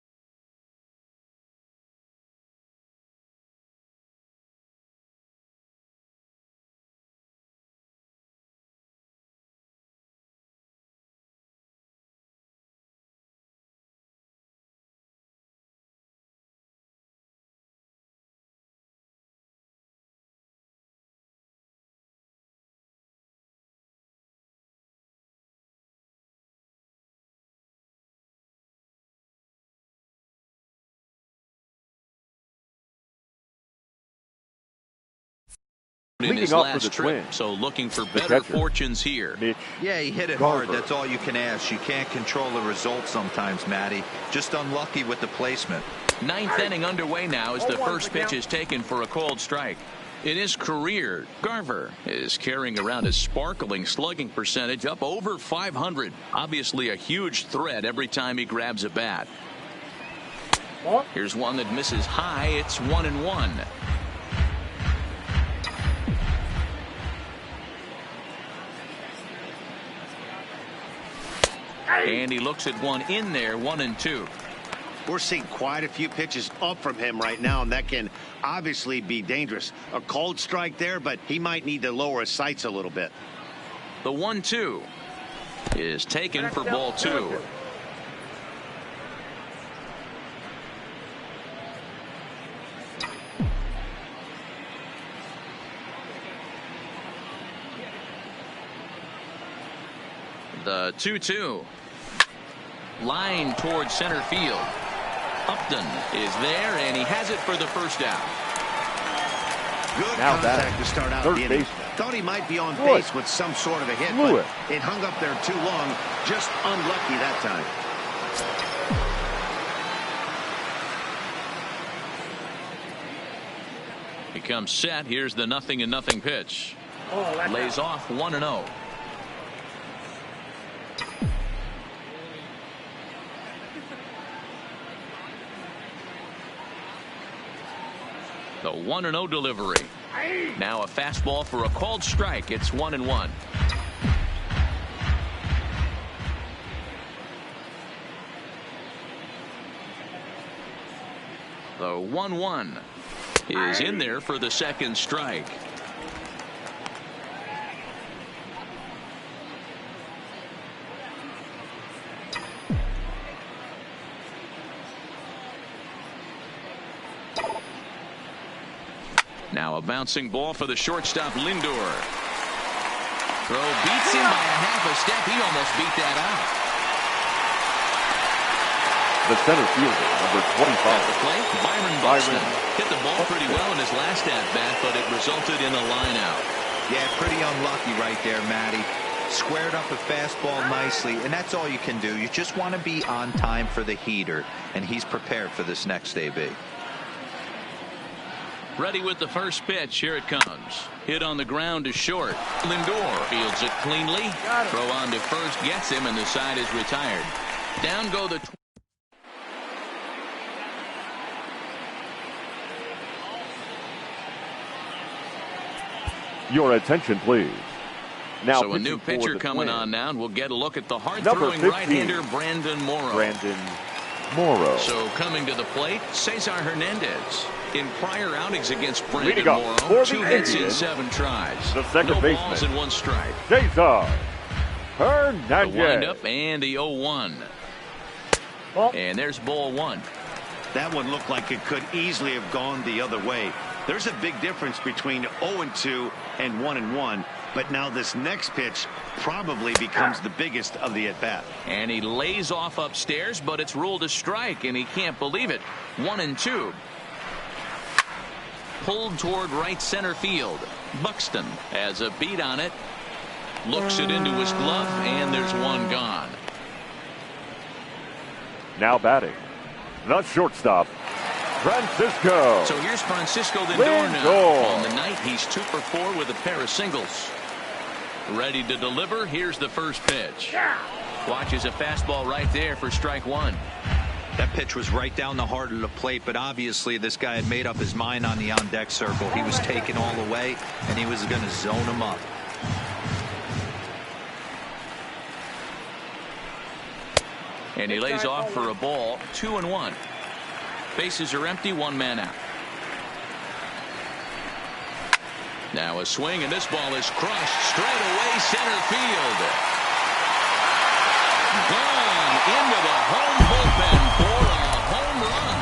In his last trip, so looking for better fortunes here. Yeah, he hit it hard. That's all you can ask. You can't control the result sometimes, Matty. Just unlucky with the placement. Ninth inning underway now as the first pitch is taken for a called strike. In his career, Garver is carrying around a sparkling slugging percentage up over 500. Obviously a huge threat every time he grabs a bat. Here's one that misses high. It's 1-1. And he looks at one in there, 1-2. We're seeing quite a few pitches up from him right now, and that can obviously be dangerous. A cold strike there, but he might need to lower his sights a little bit. The 1-2 is taken for ball 2. The 2-2. Line towards center field. Upton is there, and he has it for the first out. Good contact to start out the inning. Thought he might be on base with some sort of a hit, but it hung up there too long. Just unlucky that time. He comes set. Here's the 0-0 pitch. Lays off 1-0. The 1-0 delivery. Now a fastball for a called strike. It's 1-1. The 1-1 is in there for the second strike. Now a bouncing ball for the shortstop, Lindor. Throw beats him by a half a step. He almost beat that out. The center fielder, number 25. At the plate, Byron Buxton. Hit the ball pretty well in his last at-bat, but it resulted in a line out. Yeah, pretty unlucky right there, Matty. Squared up a fastball nicely, and that's all you can do. You just want to be on time for the heater, and he's prepared for this next AB. Ready with the first pitch. Here it comes. Hit on the ground to short. Lindor fields it cleanly. Throw on to first gets him, and the side is retired. Down go the... Your attention, please. Now, so a new pitcher coming on now, and we'll get a look at the hard-throwing right-hander Brandon Morrow. So coming to the plate, Cesar Hernandez. In prior outings against Brandon Morrow, 2 hits in 7 tries. The second no baseman, balls and 1 strike. Cesar Hernandez. The windup and the 0-1. And there's ball 1. That one looked like it could easily have gone the other way. There's a big difference between 0-2 and 1-1. But now this next pitch probably becomes the biggest of the at-bat. And he lays off upstairs, but it's ruled a strike, and he can't believe it. 1-2. Pulled toward right center field. Buxton has a beat on it. Looks it into his glove, and there's one gone. Now batting, the shortstop, Francisco. So here's Francisco Lindor now. On the night, he's 2 for 4 with a pair of singles. Ready to deliver. Here's the first pitch. Watches a fastball right there for strike 1. That pitch was right down the heart of the plate, but obviously this guy had made up his mind on the on-deck circle. He was taken all the way, and he was going to zone him up. And he lays off for a ball, 2-1. Bases are empty, one man out. Now a swing, and this ball is crushed straight away center field. Gone into the home bullpen for a home run.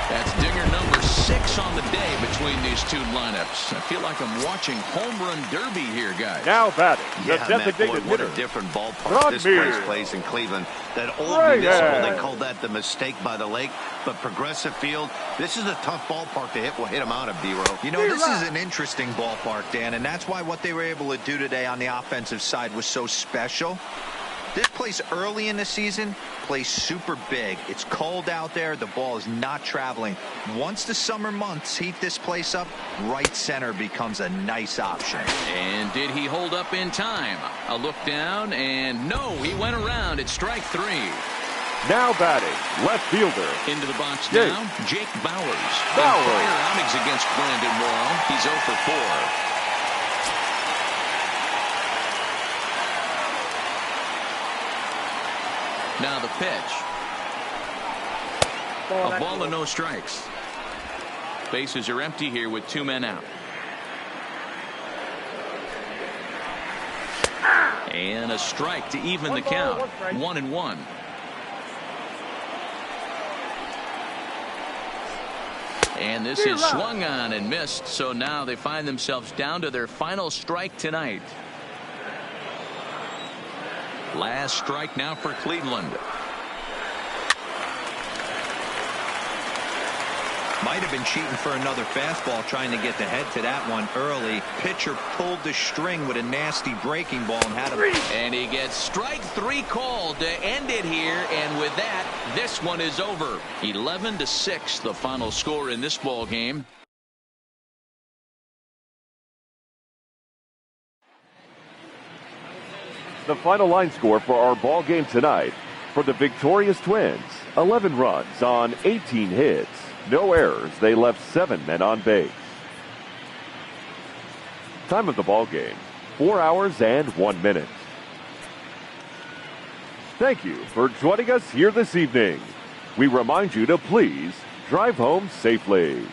That's dinger number 6 on the day between these two lineups. I feel like I'm watching home run derby here, guys. Now batting, the Matt, designated boy, what hitter. a different ballpark this place plays in Cleveland. That old municipal, they called that the mistake by the lake, but Progressive Field, this is a tough ballpark to hit them out of, D-Row. You know, this is an interesting ballpark, Dan, and that's why what they were able to do today on the offensive side was so special. This place early in the season plays super big. It's cold out there. The ball is not traveling. Once the summer months heat this place up, right center becomes a nice option. And did he hold up in time? A look down, and no, he went around at strike 3. Now batting, left fielder. Into the box now, Jake Bowers. Prior outings against Brandon Morrow. He's 0 for 4. Now the pitch. A ball and no strikes. Bases are empty here with 2 men out. And a strike to even the count. 1-1. And this is swung on and missed. So now they find themselves down to their final strike tonight. Last strike now for Cleveland. Might have been cheating for another fastball, trying to get the head to that one early. Pitcher pulled the string with a nasty breaking ball and had him. And he gets strike 3 called to end it here. And with that, this one is over. 11-6, the final score in this ball game. The final line score for our ball game tonight. For the victorious Twins, 11 runs on 18 hits. No errors. They left 7 men on base. Time of the ball game, 4 hours and 1 minute. Thank you for joining us here this evening. We remind you to please drive home safely.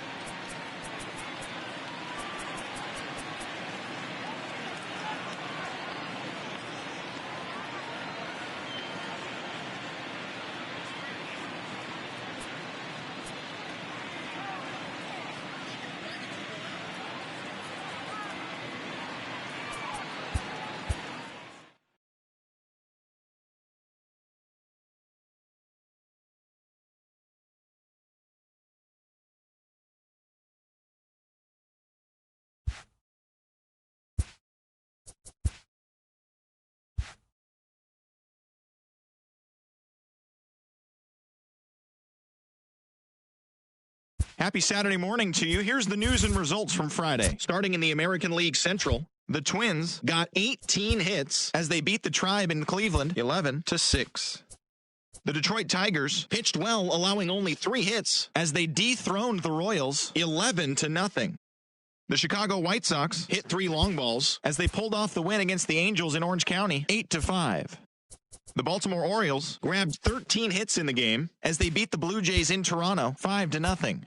Happy Saturday morning to you. Here's the news and results from Friday. Starting in the American League Central, the Twins got 18 hits as they beat the Tribe in Cleveland 11-6. The Detroit Tigers pitched well, allowing only 3 hits as they dethroned the Royals 11-0. The Chicago White Sox hit 3 long balls as they pulled off the win against the Angels in Orange County 8-5. The Baltimore Orioles grabbed 13 hits in the game as they beat the Blue Jays in Toronto 5-0.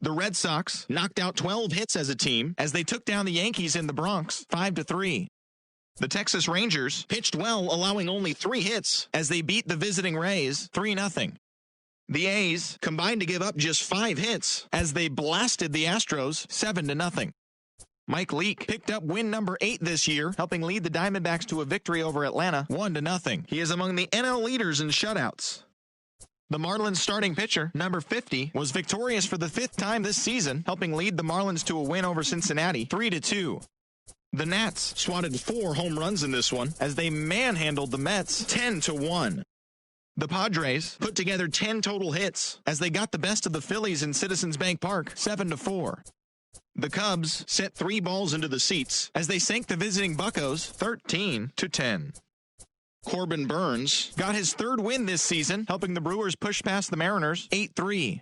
The Red Sox knocked out 12 hits as a team as they took down the Yankees in the Bronx 5-3. The Texas Rangers pitched well, allowing only 3 hits as they beat the visiting Rays 3-0. The A's combined to give up just 5 hits as they blasted the Astros 7-0. Mike Leake picked up win number 8 this year, helping lead the Diamondbacks to a victory over Atlanta 1-0. He is among the NL leaders in shutouts. The Marlins starting pitcher, number 50, was victorious for the 5th time this season, helping lead the Marlins to a win over Cincinnati 3-2. The Nats swatted 4 home runs in this one as they manhandled the Mets 10-1. The Padres put together 10 total hits as they got the best of the Phillies in Citizens Bank Park 7-4. The Cubs set 3 balls into the seats as they sank the visiting Buccos 13-10. Corbin Burns got his third win this season, helping the Brewers push past the Mariners 8-3.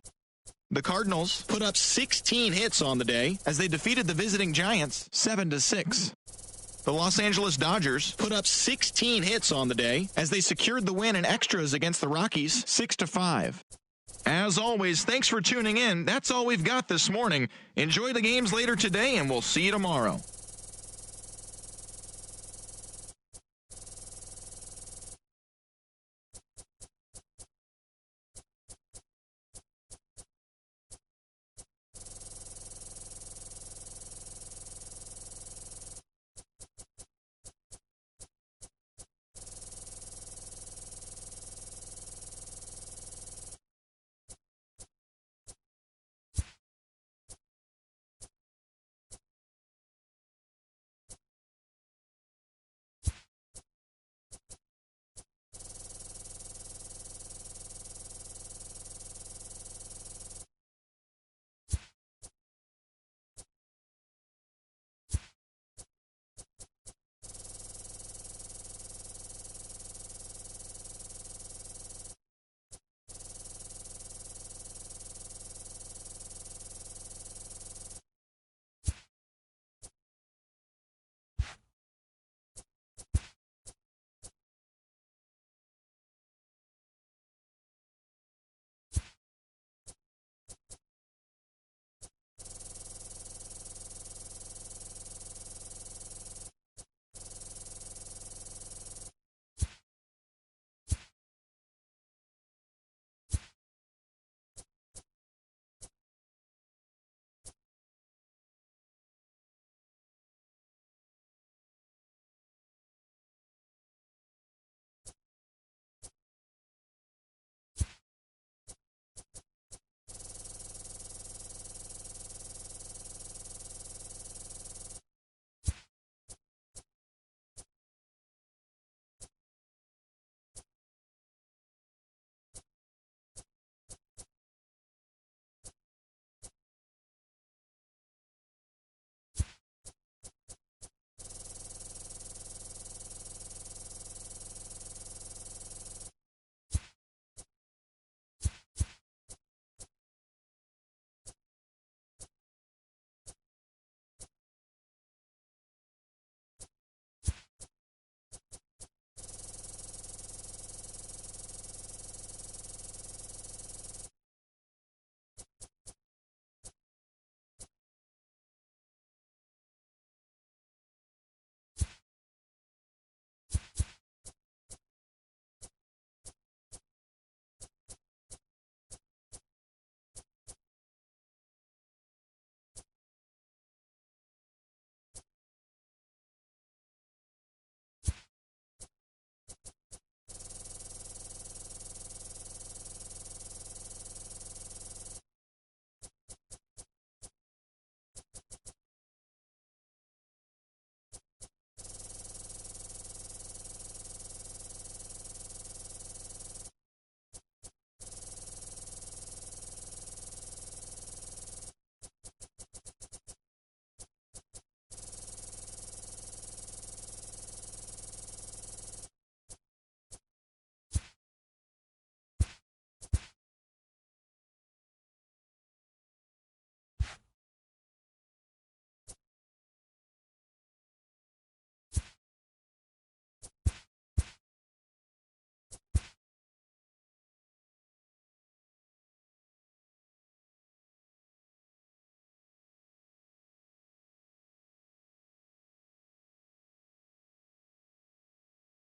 The Cardinals put up 16 hits on the day as they defeated the visiting Giants 7-6. The Los Angeles Dodgers put up 16 hits on the day as they secured the win in extras against the Rockies 6-5. As always, thanks for tuning in. That's all we've got this morning. Enjoy the games later today, and we'll see you tomorrow.